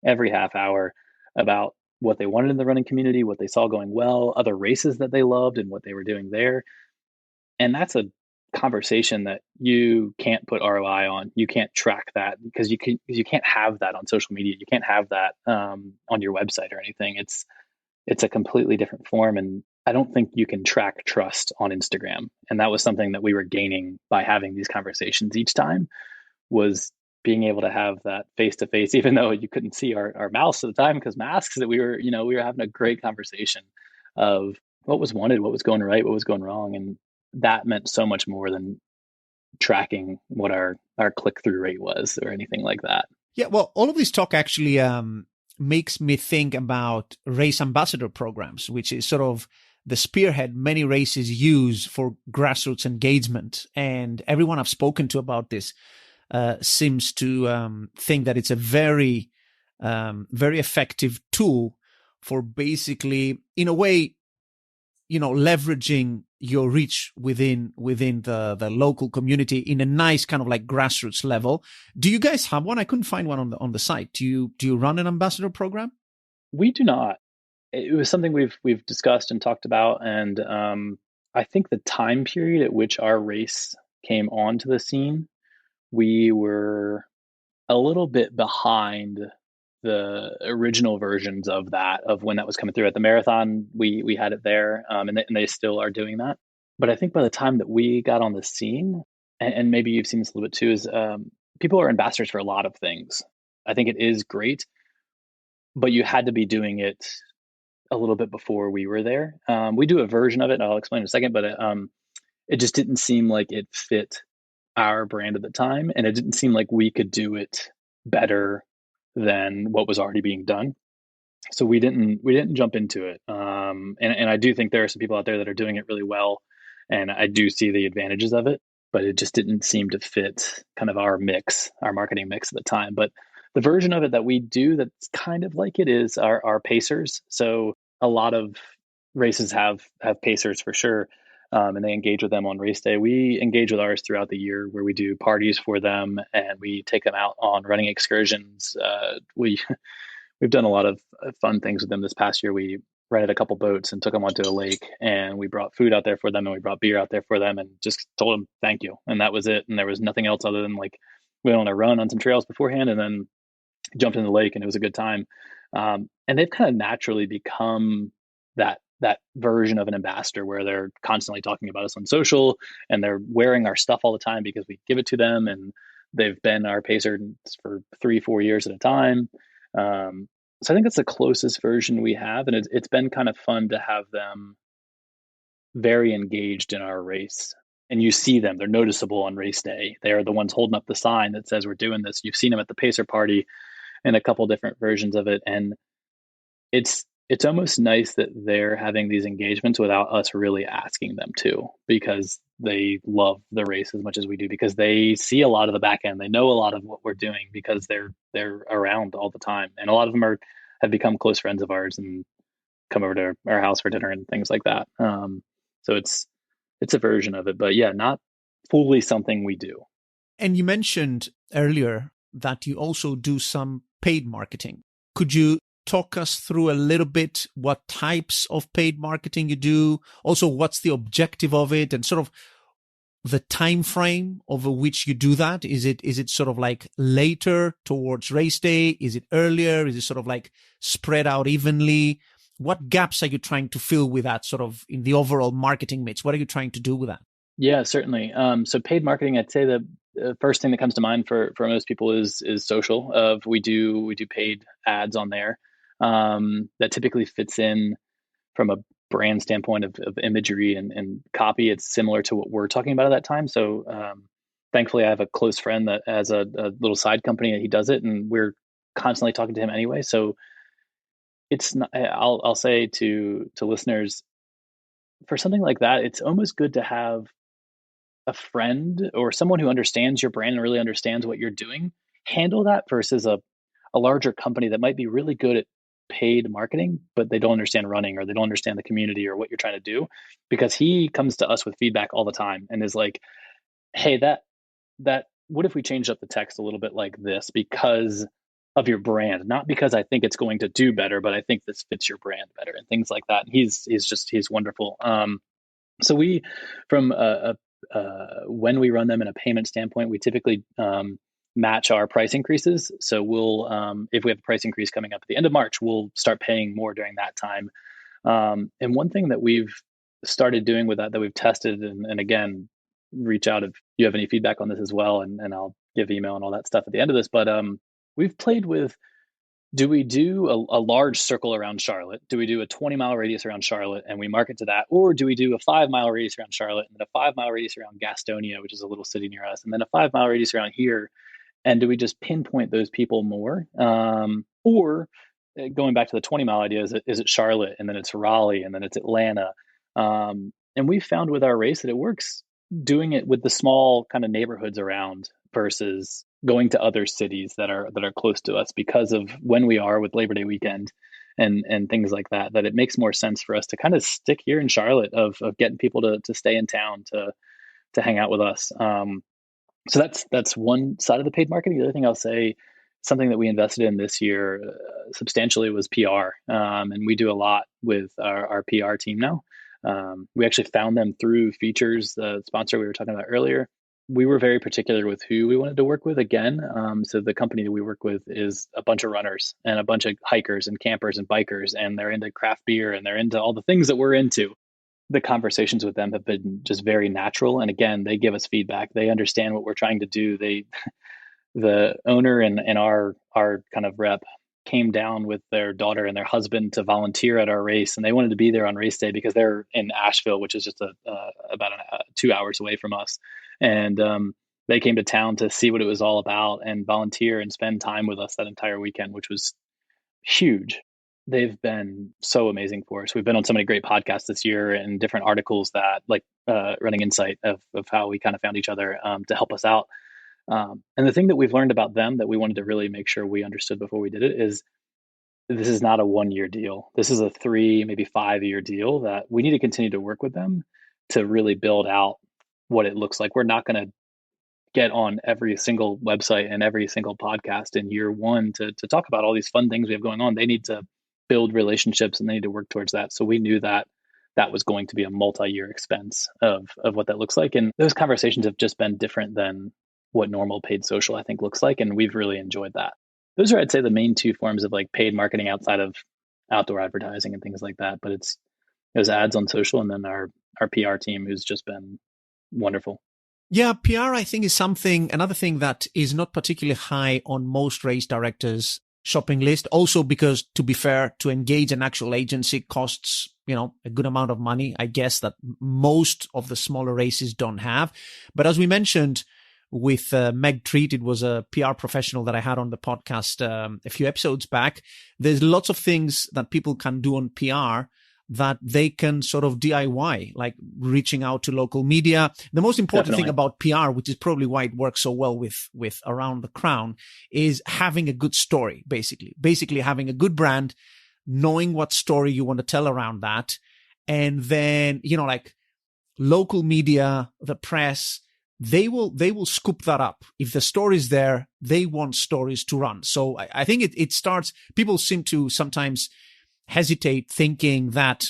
every half hour about what they wanted in the running community, what they saw going well, other races that they loved and what they were doing there. And that's a conversation that you can't put ROI on. You can't track that because you can't have that on social media. You can't have that on your website or anything. It's a completely different form. And I don't think you can track trust on Instagram. And that was something that we were gaining by having these conversations each time, was being able to have that face-to-face, even though you couldn't see our mouths at the time because masks, that we were having a great conversation of what was wanted, what was going right, what was going wrong. And that meant so much more than tracking what our click-through rate was or anything like that. Yeah, well, all of this talk actually makes me think about race ambassador programs, which is sort of the spearhead many races use for grassroots engagement. And everyone I've spoken to about this seems to think that it's a very, very effective tool for basically, in a way, leveraging your reach within the local community in a nice kind of like grassroots level. Do you guys have one? I couldn't find one on the site. Do you run an ambassador program? We do not. It was something we've discussed and talked about, and I think the time period at which our race came onto the scene, we were a little bit behind the original versions of when that was coming through. At the marathon, we had it there, and they still are doing that. But I think by the time that we got on the scene, and maybe you've seen this a little bit too, is people are ambassadors for a lot of things. I think it is great, but you had to be doing it a little bit before we were there. We do a version of it, and I'll explain in a second, but it just didn't seem like it fit our brand at the time, and it didn't seem like we could do it better than what was already being done. So we didn't jump into it. And I do think there are some people out there that are doing it really well, and I do see the advantages of it, but it just didn't seem to fit kind of our marketing mix at the time. But the version of it that we do that's kind of like it is our pacers. So a lot of races have pacers for sure. And they engage with them on race day. We engage with ours throughout the year, where we do parties for them and we take them out on running excursions. We've done a lot of fun things with them this past year. We rented a couple boats and took them onto a lake, and we brought food out there for them, and we brought beer out there for them, and just told them thank you. And that was it. And there was nothing else other than like we went on a run on some trails beforehand and then jumped in the lake, and it was a good time. And they've kind of naturally become that version of an ambassador, where they're constantly talking about us on social, and they're wearing our stuff all the time because we give it to them, and they've been our pacers for 3-4 years at a time. So I think that's the closest version we have, and it's been kind of fun to have them very engaged in our race. And you see them; they're noticeable on race day. They're the ones holding up the sign that says we're doing this. You've seen them at the pacer party and a couple different versions of it, and it's almost nice that they're having these engagements without us really asking them to, because they love the race as much as we do, because they see a lot of the back end. They know a lot of what we're doing because they're around all the time. And a lot of them have become close friends of ours and come over to our house for dinner and things like that. So it's a version of it, but yeah, not fully something we do. And you mentioned earlier that you also do some paid marketing. Could you talk us through a little bit what types of paid marketing you do? Also, what's the objective of it, and sort of the time frame over which you do that? Is it sort of like later towards race day? Is it earlier? Is it sort of like spread out evenly? What gaps are you trying to fill with that sort of in the overall marketing mix? What are you trying to do with that? Yeah, certainly. So paid marketing, I'd say the first thing that comes to mind for most people is social. We do paid ads on there that typically fits in from a brand standpoint of imagery and copy. It's similar to what we're talking about at that time. So thankfully, I have a close friend that has a little side company that he does it, and we're constantly talking to him anyway. So it's not, I'll say to listeners, for something like that, it's almost good to have a friend or someone who understands your brand and really understands what you're doing handle that versus a larger company that might be really good at paid marketing, but they don't understand running, or they don't understand the community or what you're trying to do, because he comes to us with feedback all the time and is like, hey, that what if we changed up the text a little bit like this because of your brand, not because I think it's going to do better, but I think this fits your brand better, and things like that. And he's wonderful. So we, from when we run them in a payment standpoint, we typically match our price increases. So we'll, if we have a price increase coming up at the end of March, we'll start paying more during that time. And one thing that we've started doing with that we've tested, and again, reach out if you have any feedback on this as well, and I'll give email and all that stuff at the end of this. But we've played with, do we do a large circle around Charlotte? Do we do a 20-mile radius around Charlotte and we market to that? Or do we do a 5-mile radius around Charlotte and then a 5-mile radius around Gastonia, which is a little city near us, and then a 5-mile radius around here? And do we just pinpoint those people more? Or going back to the 20-mile idea, is it Charlotte, and then it's Raleigh, and then it's Atlanta? And we found with our race that it works doing it with the small kind of neighborhoods around versus going to other cities that are close to us, because of when we are with Labor Day weekend and things like that, that it makes more sense for us to kind of stick here in Charlotte of getting people to stay in town to hang out with us. So that's one side of the paid marketing. The other thing I'll say, something that we invested in this year substantially, was PR. And we do a lot with our PR team now. We actually found them through Features, the sponsor we were talking about earlier. We were very particular with who we wanted to work with again. So the company that we work with is a bunch of runners and a bunch of hikers and campers and bikers, and they're into craft beer and they're into all the things that we're into. The conversations with them have been just very natural. And again, they give us feedback. They understand what we're trying to do. The owner and our kind of rep came down with their daughter and their husband to volunteer at our race, and they wanted to be there on race day because they're in Asheville, which is just about 2 hours away from us. And they came to town to see what it was all about and volunteer and spend time with us that entire weekend, which was huge. They've been so amazing for us. We've been on so many great podcasts this year and different articles that, like Running Insight, of how we kind of found each other to help us out. And the thing that we've learned about them that we wanted to really make sure we understood before we did it is, this is not a 1-year deal. This is a 3, maybe 5-year deal that we need to continue to work with them to really build out what it looks like. We're not going to get on every single website and every single podcast in year one to talk about all these fun things we have going on. They need to build relationships and they need to work towards that. So we knew that was going to be a multi-year expense of what that looks like. And those conversations have just been different than what normal paid social, I think, looks like. And we've really enjoyed that. Those are, I'd say, the main 2 forms of like paid marketing outside of outdoor advertising and things like that. But it was ads on social, and then our PR team, who's just been wonderful. Yeah, PR, I think, is another thing that is not particularly high on most race directors' shopping list. Also because, to be fair, to engage an actual agency costs, a good amount of money, I guess, that most of the smaller races don't have. But as we mentioned with Meg Treat, it was a PR professional that I had on the podcast a few episodes back. There's lots of things that people can do on PR that they can sort of DIY, like reaching out to local media. The most important thing about PR, which is probably why it works so well with Around the Crown, is having a good story, basically having a good brand, knowing what story you want to tell around that. And then, like local media, the press, they will scoop that up. If the story's there, they want stories to run. So I think it starts, people seem to sometimes hesitate thinking that,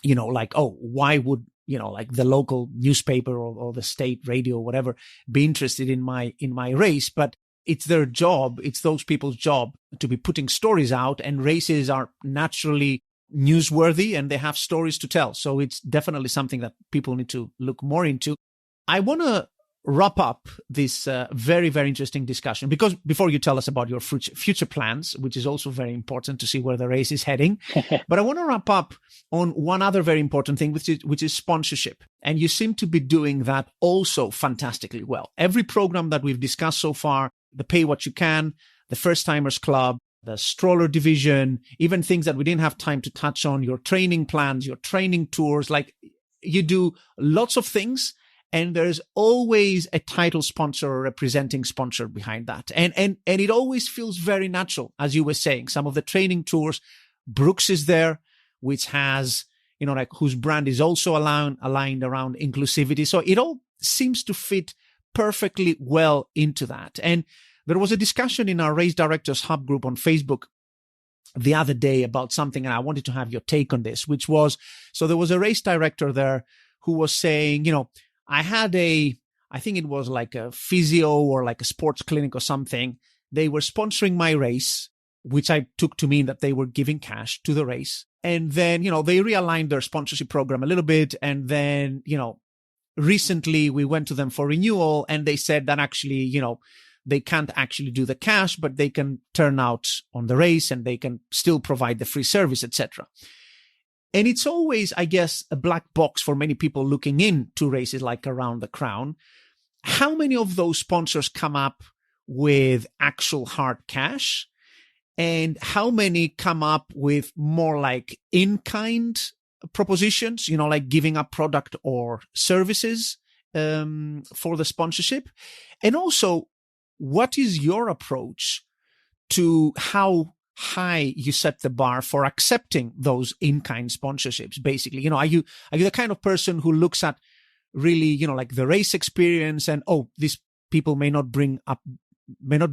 like, oh, why would, like the local newspaper or the state radio or whatever be interested in my race? But it's their job. It's those people's job to be putting stories out, and races are naturally newsworthy and they have stories to tell. So it's definitely something that people need to look more into. I want to wrap up this very, very interesting discussion, because before you tell us about your future plans, which is also very important to see where the race is heading, but I want to wrap up on one other very important thing, which is sponsorship. And you seem to be doing that also fantastically well. Every program that we've discussed so far, the Pay What You Can, the First Timers Club, the stroller division, even things that we didn't have time to touch on, your training plans, your training tours, like you do lots of things. And there's always a title sponsor or representing sponsor behind that. And it always feels very natural, as you were saying. Some of the training tours, Brooks is there, which has, like whose brand is also aligned around inclusivity. So it all seems to fit perfectly well into that. And there was a discussion in our Race Directors Hub group on Facebook the other day about something, and I wanted to have your take on this, which was, so there was a race director there who was saying, I had I think it was like a physio or like a sports clinic or something. They were sponsoring my race, which I took to mean that they were giving cash to the race. And then, they realigned their sponsorship program a little bit. And then, recently we went to them for renewal, and they said that actually, they can't actually do the cash, but they can turn out on the race and they can still provide the free service, etc. And it's always, I guess, a black box for many people looking into races like Around the Crown. How many of those sponsors come up with actual hard cash? And how many come up with more like in-kind propositions, like giving up product or services for the sponsorship? And also, what is your approach to how high you set the bar for accepting those in-kind sponsorships? Basically, are you the kind of person who looks at really, like the race experience and, oh, these people may not be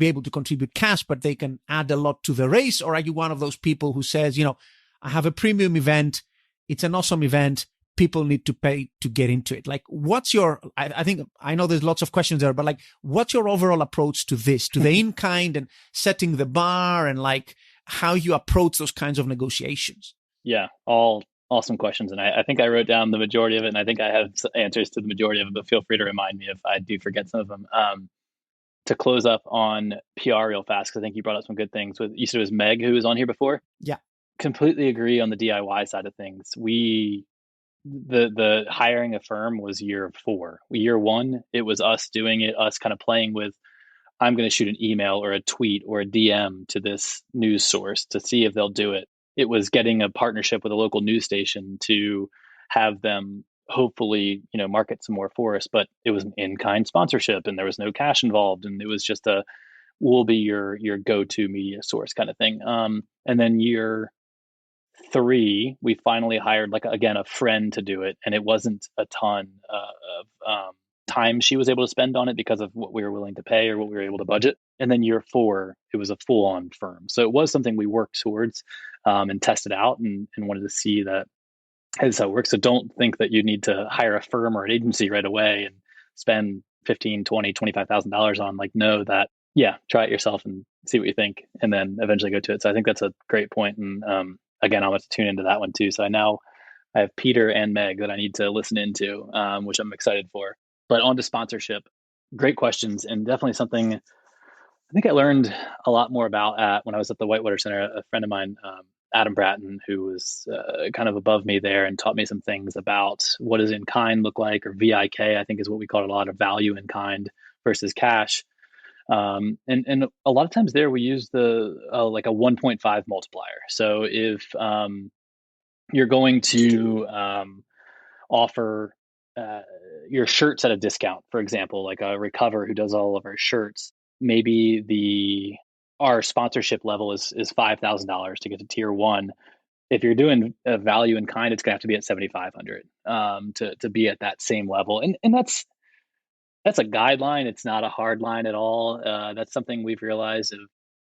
able to contribute cash, but they can add a lot to the race? Or are you one of those people who says, I have a premium event, it's an awesome event, people need to pay to get into it? Like, what's your, I think, I know there's lots of questions there, but like, what's your overall approach to this, to the in-kind and setting the bar, and like how you approach those kinds of negotiations? Yeah, all awesome questions. And I think I wrote down the majority of it, and I think I have answers to the majority of it, but feel free to remind me if I do forget some of them. To close up on PR real fast, because I think you brought up some good things. You said it was Meg who was on here before? Yeah. Completely agree on the DIY side of things. The hiring a firm was year 4. Year 1, it was us doing it, us kind of playing with, I'm going to shoot an email or a tweet or a DM to this news source to see if they'll do it. It was getting a partnership with a local news station to have them hopefully, market some more for us. But it was an in-kind sponsorship and there was no cash involved. And it was just we'll be your go-to media source kind of thing. And then year 3, we finally hired, like, again, a friend to do it. And it wasn't a ton of time she was able to spend on it because of what we were willing to pay or what we were able to budget. And then year 4, it was a full-on firm. So it was something we worked towards and tested out and wanted to see that that's how it works. So don't think that you need to hire a firm or an agency right away and spend $15,000, $20,000, $25,000 on, like, know that, yeah, try it yourself and see what you think, and then eventually go to it. So I think that's a great point. And again, I'll have to tune into that one too. So I have Peter and Meg that I need to listen into, which I'm excited for. But on to sponsorship, great questions, and definitely something I think I learned a lot more about when I was at the Whitewater Center. A friend of mine, Adam Bratton, who was kind of above me there and taught me some things about what does in-kind look like, or VIK, I think is what we call it a lot, of value in kind versus cash. And a lot of times there we use like a 1.5 multiplier. So if you're going to offer your shirts at a discount, for example, like a Recover who does all of our shirts, maybe our sponsorship level is $5,000 to get to tier 1. If you're doing a value in kind, it's gonna have to be at $7,500 to be at that same level. And that's a guideline. It's not a hard line at all. That's something we've realized. I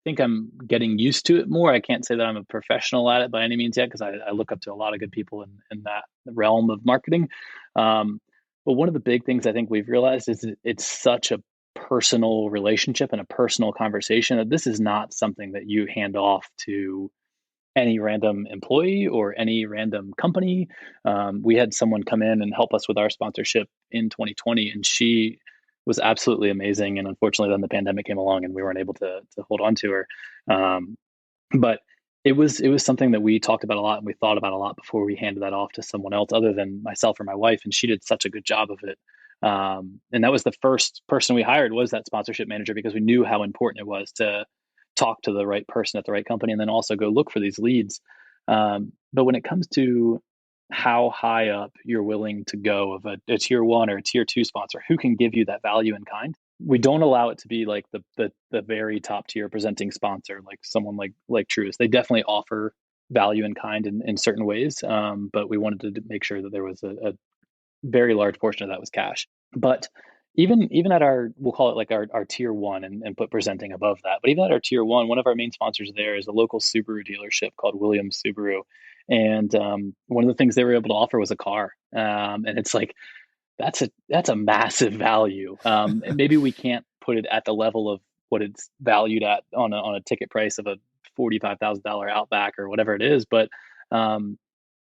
think I'm getting used to it more. I can't say that I'm a professional at it by any means yet, because I look up to a lot of good people in that realm of marketing. But one of the big things I think we've realized is it's such a personal relationship and a personal conversation that this is not something that you hand off to any random employee or any random company. We had someone come in and help us with our sponsorship in 2020, and she was absolutely amazing. And unfortunately, then the pandemic came along, and we weren't able to hold on to her. But it was something that we talked about a lot, and we thought about a lot before we handed that off to someone else other than myself or my wife. And she did such a good job of it. And that was the first person we hired, was that sponsorship manager, because we knew how important it was to talk to the right person at the right company and then also go look for these leads. But when it comes to how high up you're willing to go of a tier 1 or a tier 2 sponsor who can give you that value in kind, we don't allow it to be like the very top tier presenting sponsor, like someone like Truist. They definitely offer value in kind in certain ways, but we wanted to make sure that there was a very large portion of that was cash. But even at our, we'll call it like our tier 1 and put presenting above that. But even at our tier 1, one of our main sponsors there is a local Subaru dealership called Williams Subaru. And one of the things they were able to offer was a car. And it's like, that's a massive value. And maybe we can't put it at the level of what it's valued at on a ticket price of a $45,000 Outback or whatever it is. But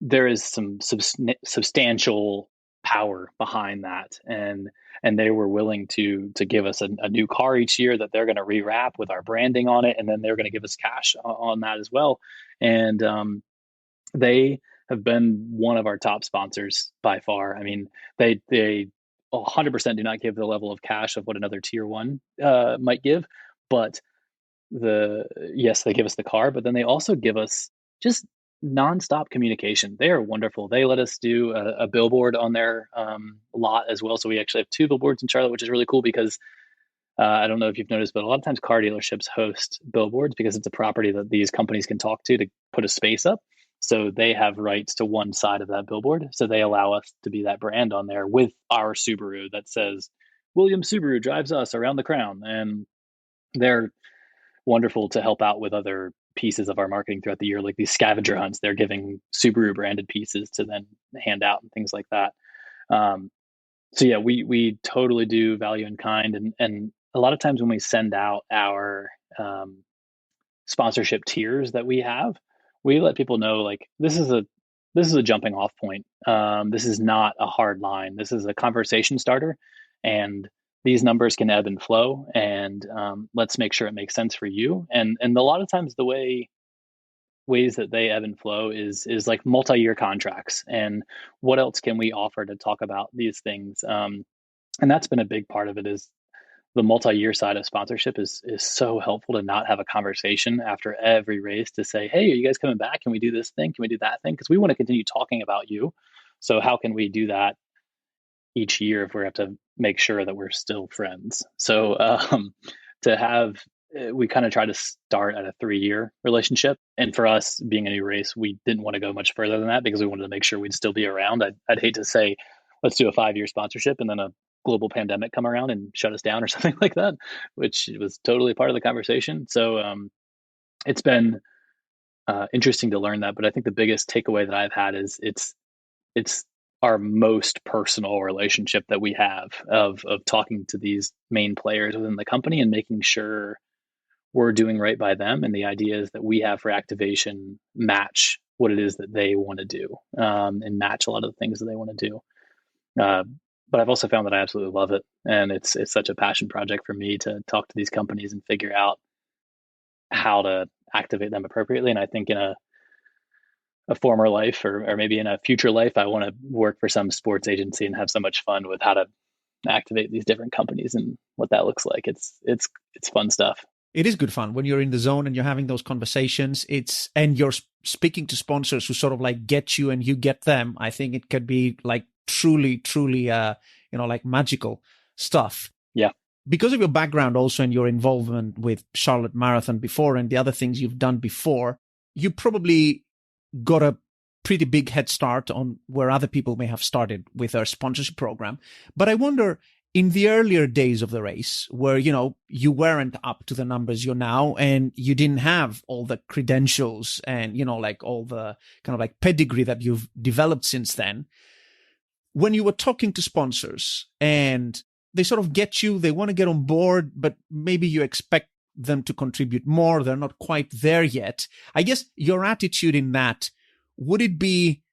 there is some substantial power behind that. And they were willing to give us a new car each year that they're going to rewrap with our branding on it. And then they're going to give us cash on that as well. And they have been one of our top sponsors by far. I mean, they 100% do not give the level of cash of what another tier 1 might give, but yes, they give us the car, but then they also give us just nonstop communication. They are wonderful. They let us do a billboard on their lot as well. So we actually have 2 billboards in Charlotte, which is really cool because I don't know if you've noticed, but a lot of times car dealerships host billboards because it's a property that these companies can talk to put a space up. So they have rights to one side of that billboard. So they allow us to be that brand on there with our Subaru that says, Williams Subaru drives us around the crown. And they're wonderful to help out with other pieces of our marketing throughout the year, like these scavenger hunts. They're giving Subaru branded pieces to then hand out and things like that. So yeah, we totally do value in kind. And a lot of times when we send out our sponsorship tiers that we have, we let people know, like, this is a jumping off point. This is not a hard line. This is a conversation starter, and these numbers can ebb and flow. And let's make sure it makes sense for you. And a lot of times the ways that they ebb and flow is like multi-year contracts. And what else can we offer to talk about these things? And that's been a big part of it. Is the multi-year side of sponsorship is so helpful to not have a conversation after every race to say, hey, are you guys coming back? Can we do this thing? Can we do that thing? Because we want to continue talking about you. So how can we do that each year if we have to make sure that we're still friends? So we kind of try to start at a 3-year relationship. And for us, being a new race, we didn't want to go much further than that because we wanted to make sure we'd still be around. I'd hate to say, let's do a 5-year sponsorship and then a global pandemic come around and shut us down or something like that, which was totally part of the conversation. So it's been interesting to learn that. But I think the biggest takeaway that I've had is it's our most personal relationship that we have of talking to these main players within the company and making sure we're doing right by them. And the ideas that we have for activation match what it is that they want to do, and match a lot of the things that they want to do. But I've also found that I absolutely love it. And it's such a passion project for me to talk to these companies and figure out how to activate them appropriately. And I think in a former life or maybe in a future life, I want to work for some sports agency and have so much fun with how to activate these different companies and what that looks like. It's fun stuff. It is good fun when you're in the zone and you're having those conversations. And you're speaking to sponsors who sort of like get you and you get them. I think it could be like truly, like magical stuff. Yeah. Because of your background also and your involvement with Charlotte Marathon before and the other things you've done before, you probably got a pretty big head start on where other people may have started with their sponsorship program. But I wonder, in the earlier days of the race where, you weren't up to the numbers you're now and you didn't have all the credentials and, like all the kind of like pedigree that you've developed since then, when you were talking to sponsors and they sort of get you, they want to get on board, but maybe you expect them to contribute more. They're not quite there yet. I guess your attitude in that, would it be,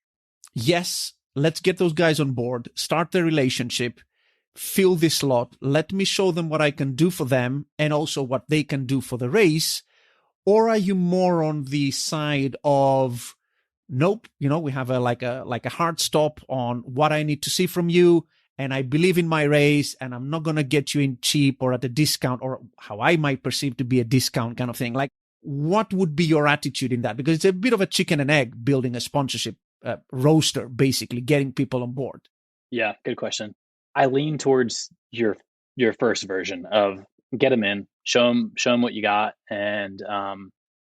yes, let's get those guys on board, start the relationship, fill this lot, let me show them what I can do for them and also what they can do for the race? Or are you more on the side of, nope, we have a hard stop on what I need to see from you, and I believe in my race, and I'm not going to get you in cheap or at a discount or how I might perceive to be a discount kind of thing? Like, what would be your attitude in that? Because it's a bit of a chicken and egg building a sponsorship roster, basically getting people on board. Yeah, good question. I lean towards your first version of get them in, show them what you got, and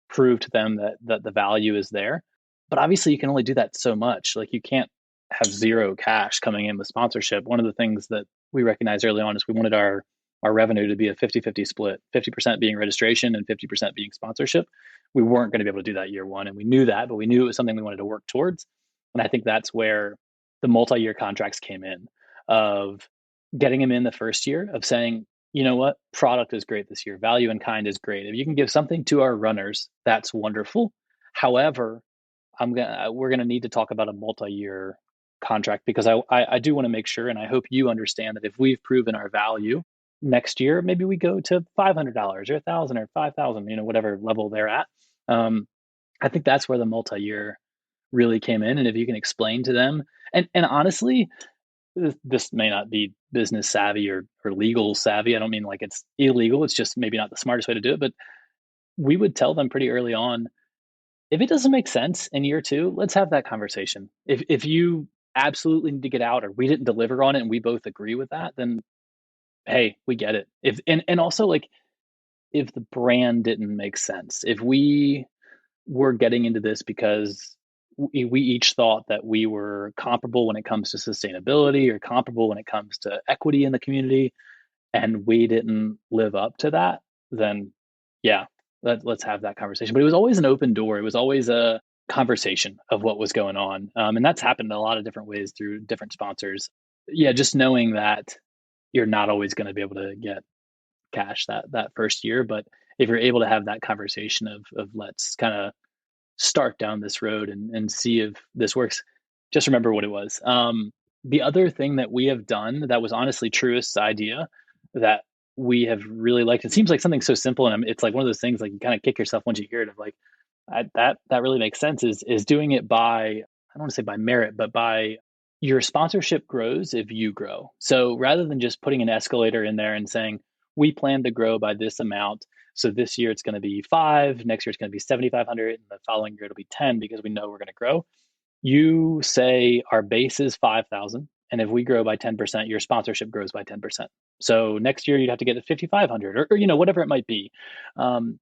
prove to them that the value is there. But obviously, you can only do that so much. Like, you can't have zero cash coming in with sponsorship. One of the things that we recognized early on is we wanted our revenue to be a 50-50 split, 50% being registration and 50% being sponsorship. We weren't going to be able to do that year one, and we knew that, but we knew it was something we wanted to work towards. And I think that's where the multi-year contracts came in, of getting them in the first year, of saying, you know what, product is great this year, value in kind is great. If you can give something to our runners, that's wonderful. However, we're gonna need to talk about a multi-year contract, because I do want to make sure, and I hope you understand, that if we've proven our value, next year maybe we go to $500 or $1,000 or $5,000, whatever level they're at. I think that's where the multi-year really came in. And if you can explain to them, and honestly, this may not be business savvy or legal savvy. I don't mean like it's illegal. It's just maybe not the smartest way to do it. But we would tell them pretty early on, if it doesn't make sense in year two, let's have that conversation. If you absolutely need to get out, or we didn't deliver on it and we both agree with that, then hey, we get it. And also, like, if the brand didn't make sense, if we were getting into this because we each thought that we were comparable when it comes to sustainability or comparable when it comes to equity in the community, and we didn't live up to that, then yeah, let's have that conversation. But it was always an open door. It was always a conversation of what was going on. And that's happened in a lot of different ways through different sponsors. Yeah, just knowing that you're not always going to be able to get cash that first year, but if you're able to have that conversation of let's kind of start down this road and see if this works, just remember what it was. The other thing that we have done that was honestly Truist's idea that we have really liked, it seems like something so simple, and it's like one of those things, like, you kind of kick yourself once you hear it, of like, that really makes sense, is doing it by, I don't want to say by merit, but by your sponsorship grows if you grow. So rather than just putting an escalator in there and saying, we plan to grow by this amount, so this year it's going to be 5, next year it's going to be 7,500, and the following year it'll be 10, because we know we're going to grow. You say our base is 5,000, and if we grow by 10%, your sponsorship grows by 10%. So next year you'd have to get to 5,500, or whatever it might be. And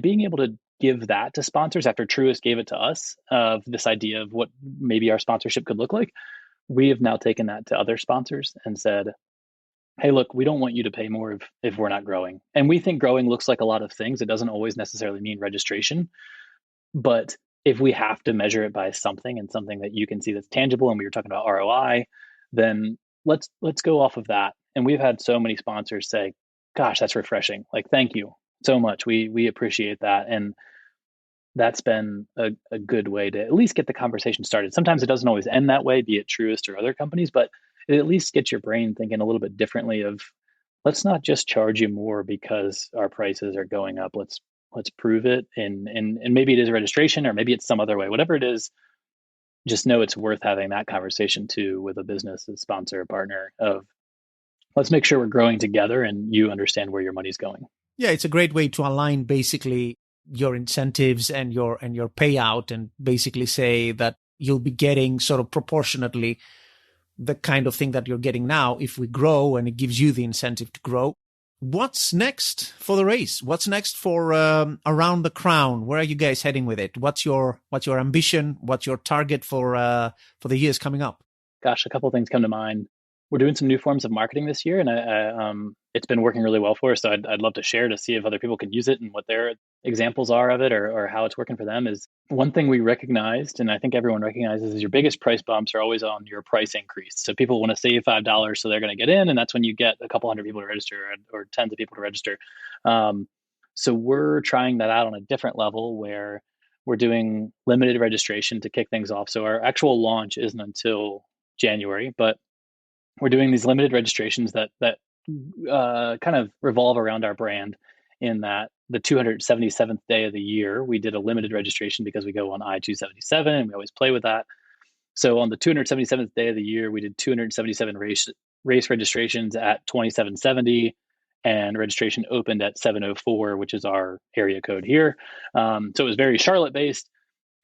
being able to give that to sponsors after Truist gave it to us, of this idea of what maybe our sponsorship could look like, we have now taken that to other sponsors and said, hey, look, we don't want you to pay more if we're not growing. And we think growing looks like a lot of things. It doesn't always necessarily mean registration. But if we have to measure it by something, and something that you can see that's tangible, and we were talking about ROI, then let's go off of that. And we've had so many sponsors say, gosh, that's refreshing. Like, thank you so much. We appreciate that. And that's been a good way to at least get the conversation started. Sometimes it doesn't always end that way, be it Truist or other companies, but it at least gets your brain thinking a little bit differently of, let's not just charge you more because our prices are going up. Let's prove it. And maybe it is registration, or maybe it's some other way, whatever it is, just know it's worth having that conversation too with a business, a sponsor, a partner, of let's make sure we're growing together and you understand where your money's going. Yeah, it's a great way to align basically your incentives and your payout, and basically say that you'll be getting sort of proportionately the kind of thing that you're getting now if we grow, and it gives you the incentive to grow. What's next for the race? What's next for Around the Crown? Where are you guys heading with it? What's your ambition? What's your target for the years coming up? Gosh, a couple of things come to mind. we're doing some new forms of marketing this year, and it's been working really well for us. So I'd love to share to see if other people can use it and what their examples are of it, or how it's working for them. Is one thing we recognized, and I think everyone recognizes, is your biggest price bumps are always on your price increase. So people want to save $5, so they're going to get in, and that's when you get a couple hundred people to register, or tens of people to register. So we're trying that out on a different level, where we're doing limited registration to kick things off. So our actual launch isn't until January, but we're doing these limited registrations that kind of revolve around our brand, in that the 277th day of the year, we did a limited registration because we go on I-277 and we always play with that. So on the 277th day of the year, we did 277 race registrations at 2770, and registration opened at 704, which is our area code here. So it was very Charlotte based.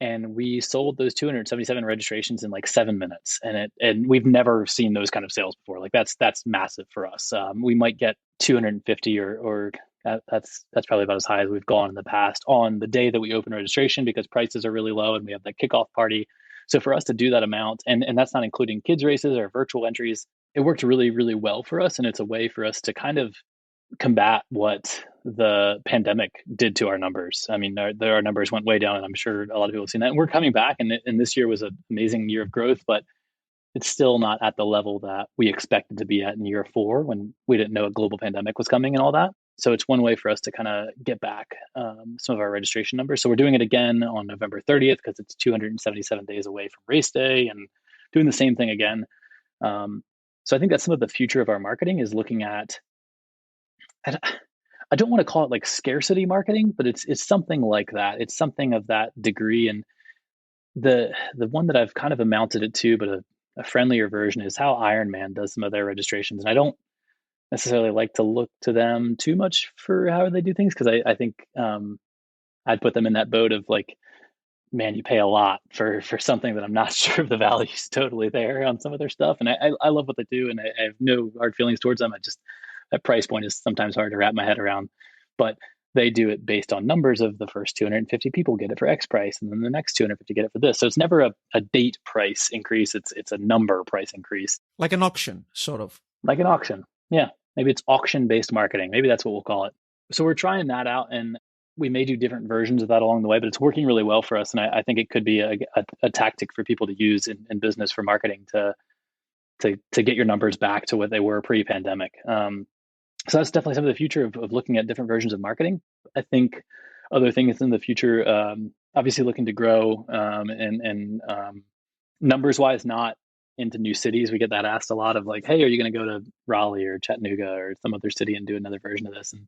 And we sold those 277 registrations in like 7 minutes, and we've never seen those kind of sales before. Like that's massive for us. We might get 250, or that's probably about as high as we've gone in the past on the day that we open registration, because prices are really low and we have that kickoff party. So for us to do that amount, and that's not including kids races or virtual entries, it worked really, really well for us, and it's a way for us to kind of combat what the pandemic did to our numbers. I mean, our numbers went way down, and I'm sure a lot of people have seen that. And we're coming back, and this year was an amazing year of growth, but it's still not at the level that we expected to be at in year 4, when we didn't know a global pandemic was coming and all that. So it's one way for us to kind of get back some of our registration numbers. So we're doing it again on November 30th, because it's 277 days away from race day, and doing the same thing again. So I think that's some of the future of our marketing, is looking at, I don't want to call it like scarcity marketing, but it's something like that. It's something of that degree. And the one that I've kind of amounted it to, but a friendlier version, is how Ironman does some of their registrations. And I don't necessarily like to look to them too much for how they do things, because I think I'd put them in that boat of like, man, you pay a lot for something that I'm not sure if the value is totally there on some of their stuff. And I love what they do, and I have no hard feelings towards them. That price point is sometimes hard to wrap my head around, but they do it based on numbers of the first 250 people get it for X price, and then the next 250 get it for this. So it's never a date price increase. It's a number price increase. Like an auction, sort of. Like an auction. Yeah. Maybe it's auction-based marketing. Maybe that's what we'll call it. So we're trying that out, and we may do different versions of that along the way, but it's working really well for us. And I think it could be a tactic for people to use in business for marketing to get your numbers back to what they were pre-pandemic. So that's definitely some of the future of looking at different versions of marketing. I think other things in the future, obviously looking to grow, and numbers wise, not into new cities. We get that asked a lot, of like, hey, are you going to go to Raleigh or Chattanooga or some other city and do another version of this? And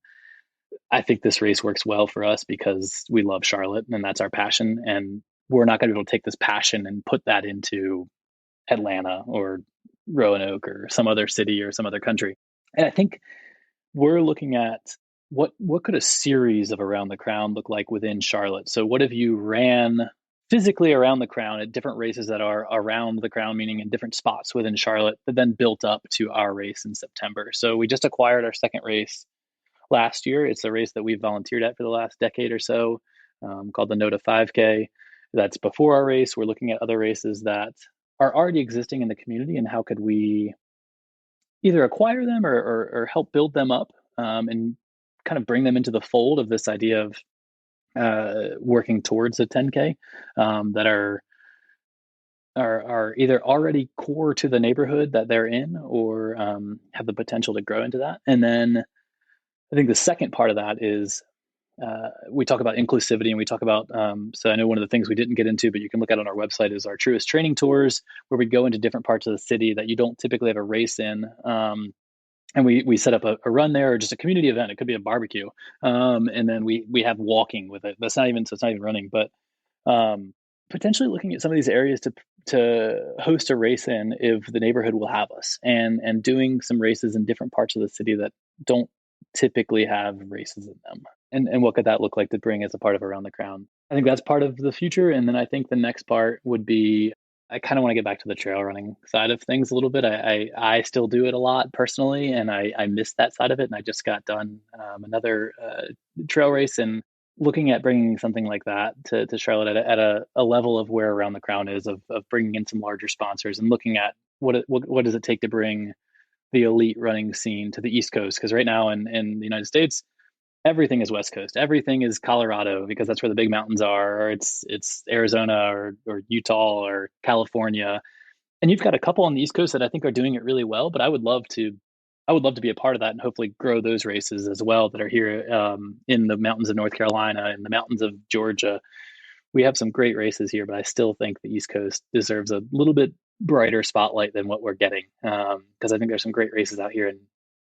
I think this race works well for us because we love Charlotte, and that's our passion. And we're not going to be able to take this passion and put that into Atlanta or Roanoke or some other city or some other country. And I think we're looking at what could a series of Around the Crown look like within Charlotte. So what if you ran physically around the Crown at different races that are around the Crown, meaning in different spots within Charlotte, but then built up to our race in September. So we just acquired our second race last year. It's a race that we've volunteered at for the last decade or so, called the NOTA 5K. That's before our race. We're looking at other races that are already existing in the community, and how could we either acquire them or help build them up, and kind of bring them into the fold of this idea of working towards a 10K, that are either already core to the neighborhood that they're in, or have the potential to grow into that. And then I think the second part of that is we talk about inclusivity, and we talk about, so I know one of the things we didn't get into, but you can look at on our website, is our Truist training tours, where we go into different parts of the city that you don't typically have a race in. And we set up a run there, or just a community event. It could be a barbecue. And then we have walking with it. So it's not even running, but potentially looking at some of these areas to host a race in, if the neighborhood will have us, and doing some races in different parts of the city that don't typically have races in them. And what could that look like to bring as a part of Around the Crown? I think that's part of the future. And then I think the next part would be, I kind of want to get back to the trail running side of things a little bit. I still do it a lot personally, and I miss that side of it. And I just got done another trail race, and looking at bringing something like that to Charlotte at a level of where Around the Crown is, of bringing in some larger sponsors, and looking at what does it take to bring the elite running scene to the East Coast. Because right now in the United States, everything is West Coast. Everything is Colorado because that's where the big mountains are, or it's Arizona or Utah or California. And you've got a couple on the East Coast that I think are doing it really well, but I would love to be a part of that and hopefully grow those races as well that are here in the mountains of North Carolina, in the mountains of Georgia. We have some great races here, but I still think the East Coast deserves a little bit brighter spotlight than what we're getting, because I think there's some great races out here, and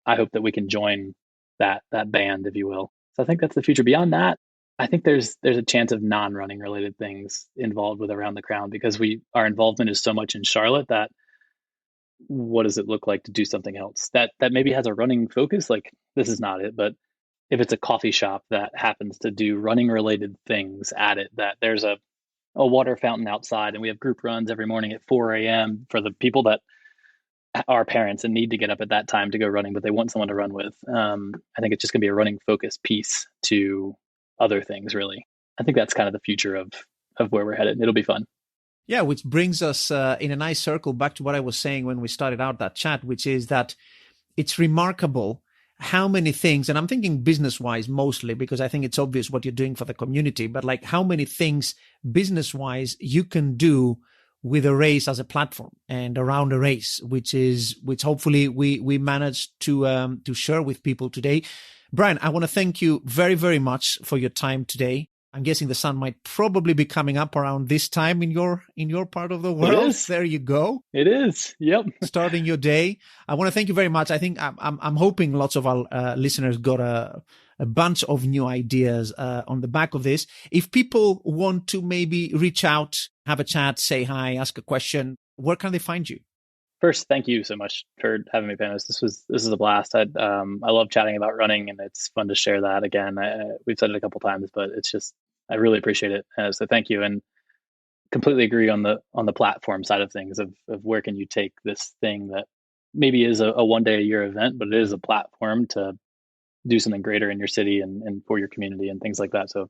I hope that we can join that band, if you will. So I think that's the future. Beyond that, I think there's a chance of non-running related things involved with Around the Crown, because our involvement is so much in Charlotte that what does it look like to do something else that maybe has a running focus? Like, this is not it, but if it's a coffee shop that happens to do running related things at it, that there's a water fountain outside and we have group runs every morning at 4 a.m. for the people that are parents and need to get up at that time to go running, but they want someone to run with. I think it's just going to be a running focus piece to other things, really. I think that's kind of the future of where we're headed. It'll be fun. Yeah, which brings us in a nice circle back to what I was saying when we started out that chat, which is that it's remarkable how many things, and I'm thinking business-wise mostly, because I think it's obvious what you're doing for the community, but like how many things business-wise you can do with a race as a platform and around a race, which hopefully we managed to share with people today. Brian, I want to thank you very, very much for your time today. I'm guessing the sun might probably be coming up around this time in your part of the world. There you go. It is. Yep. Starting your day. I want to thank you very much. I think I'm hoping lots of our listeners got a bunch of new ideas on the back of this. If people want to maybe reach out, have a chat, say hi, ask a question, where can they find you? First, thank you so much for having me, Panos. This is a blast. I love chatting about running, and it's fun to share that again. We've said it a couple times, but it's just, I really appreciate it. So thank you, and completely agree on the platform side of things of where can you take this thing that maybe is a one day a year event, but it is a platform to do something greater in your city and for your community and things like that. So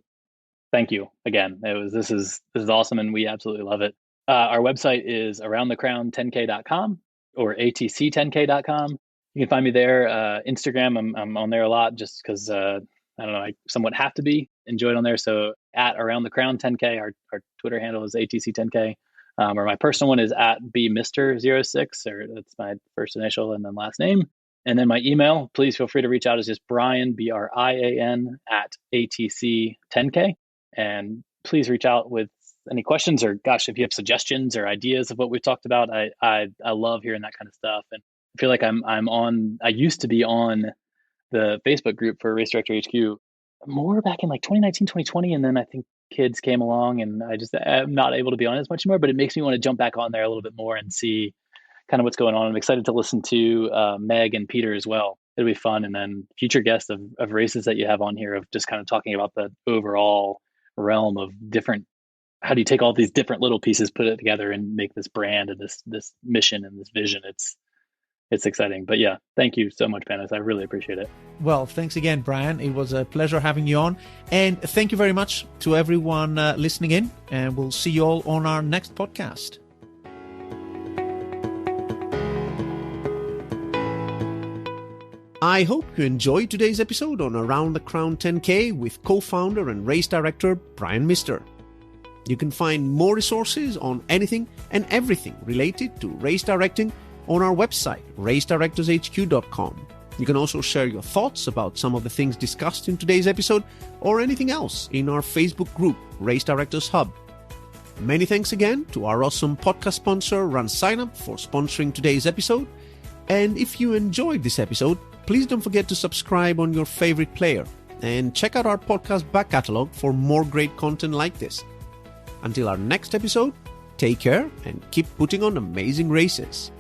thank you again. This is awesome, and we absolutely love it. Our website is aroundthecrown10k.com or atc10k.com. You can find me there. Instagram, I'm on there a lot just because, I don't know, I somewhat have to be. Enjoy it on there. So at aroundthecrown10k, our Twitter handle is atc10k. Or my personal one is at bmister06, or that's my first initial and then last name. And then my email, please feel free to reach out, is just Brian, Brian, at atc10k. And please reach out with any questions, or gosh, if you have suggestions or ideas of what we've talked about. I love hearing that kind of stuff. And I feel like I used to be on the Facebook group for Race Director HQ more back in like 2019, 2020. And then I think kids came along and I'm not able to be on as much more, but it makes me want to jump back on there a little bit more and see kind of what's going on. I'm excited to listen to Meg and Peter as well. It'll be fun. And then future guests of races that you have on here, of just kind of talking about the overall realm of different, how do you take all these different little pieces, put it together and make this brand and this mission and this vision. It's exciting. But yeah, thank you so much, Panos. I really appreciate it. Well, thanks again, Brian. It was a pleasure having you on. And thank you very much to everyone listening in. And we'll see you all on our next podcast. I hope you enjoyed today's episode on Around the Crown 10K with co-founder and race director Brian Mister. You can find more resources on anything and everything related to race directing on our website, racedirectorshq.com. You can also share your thoughts about some of the things discussed in today's episode or anything else in our Facebook group, Race Directors Hub. Many thanks again to our awesome podcast sponsor, Run Sign Up, for sponsoring today's episode. And if you enjoyed this episode, please don't forget to subscribe on your favorite player and check out our podcast back catalog for more great content like this. Until our next episode, take care and keep putting on amazing races.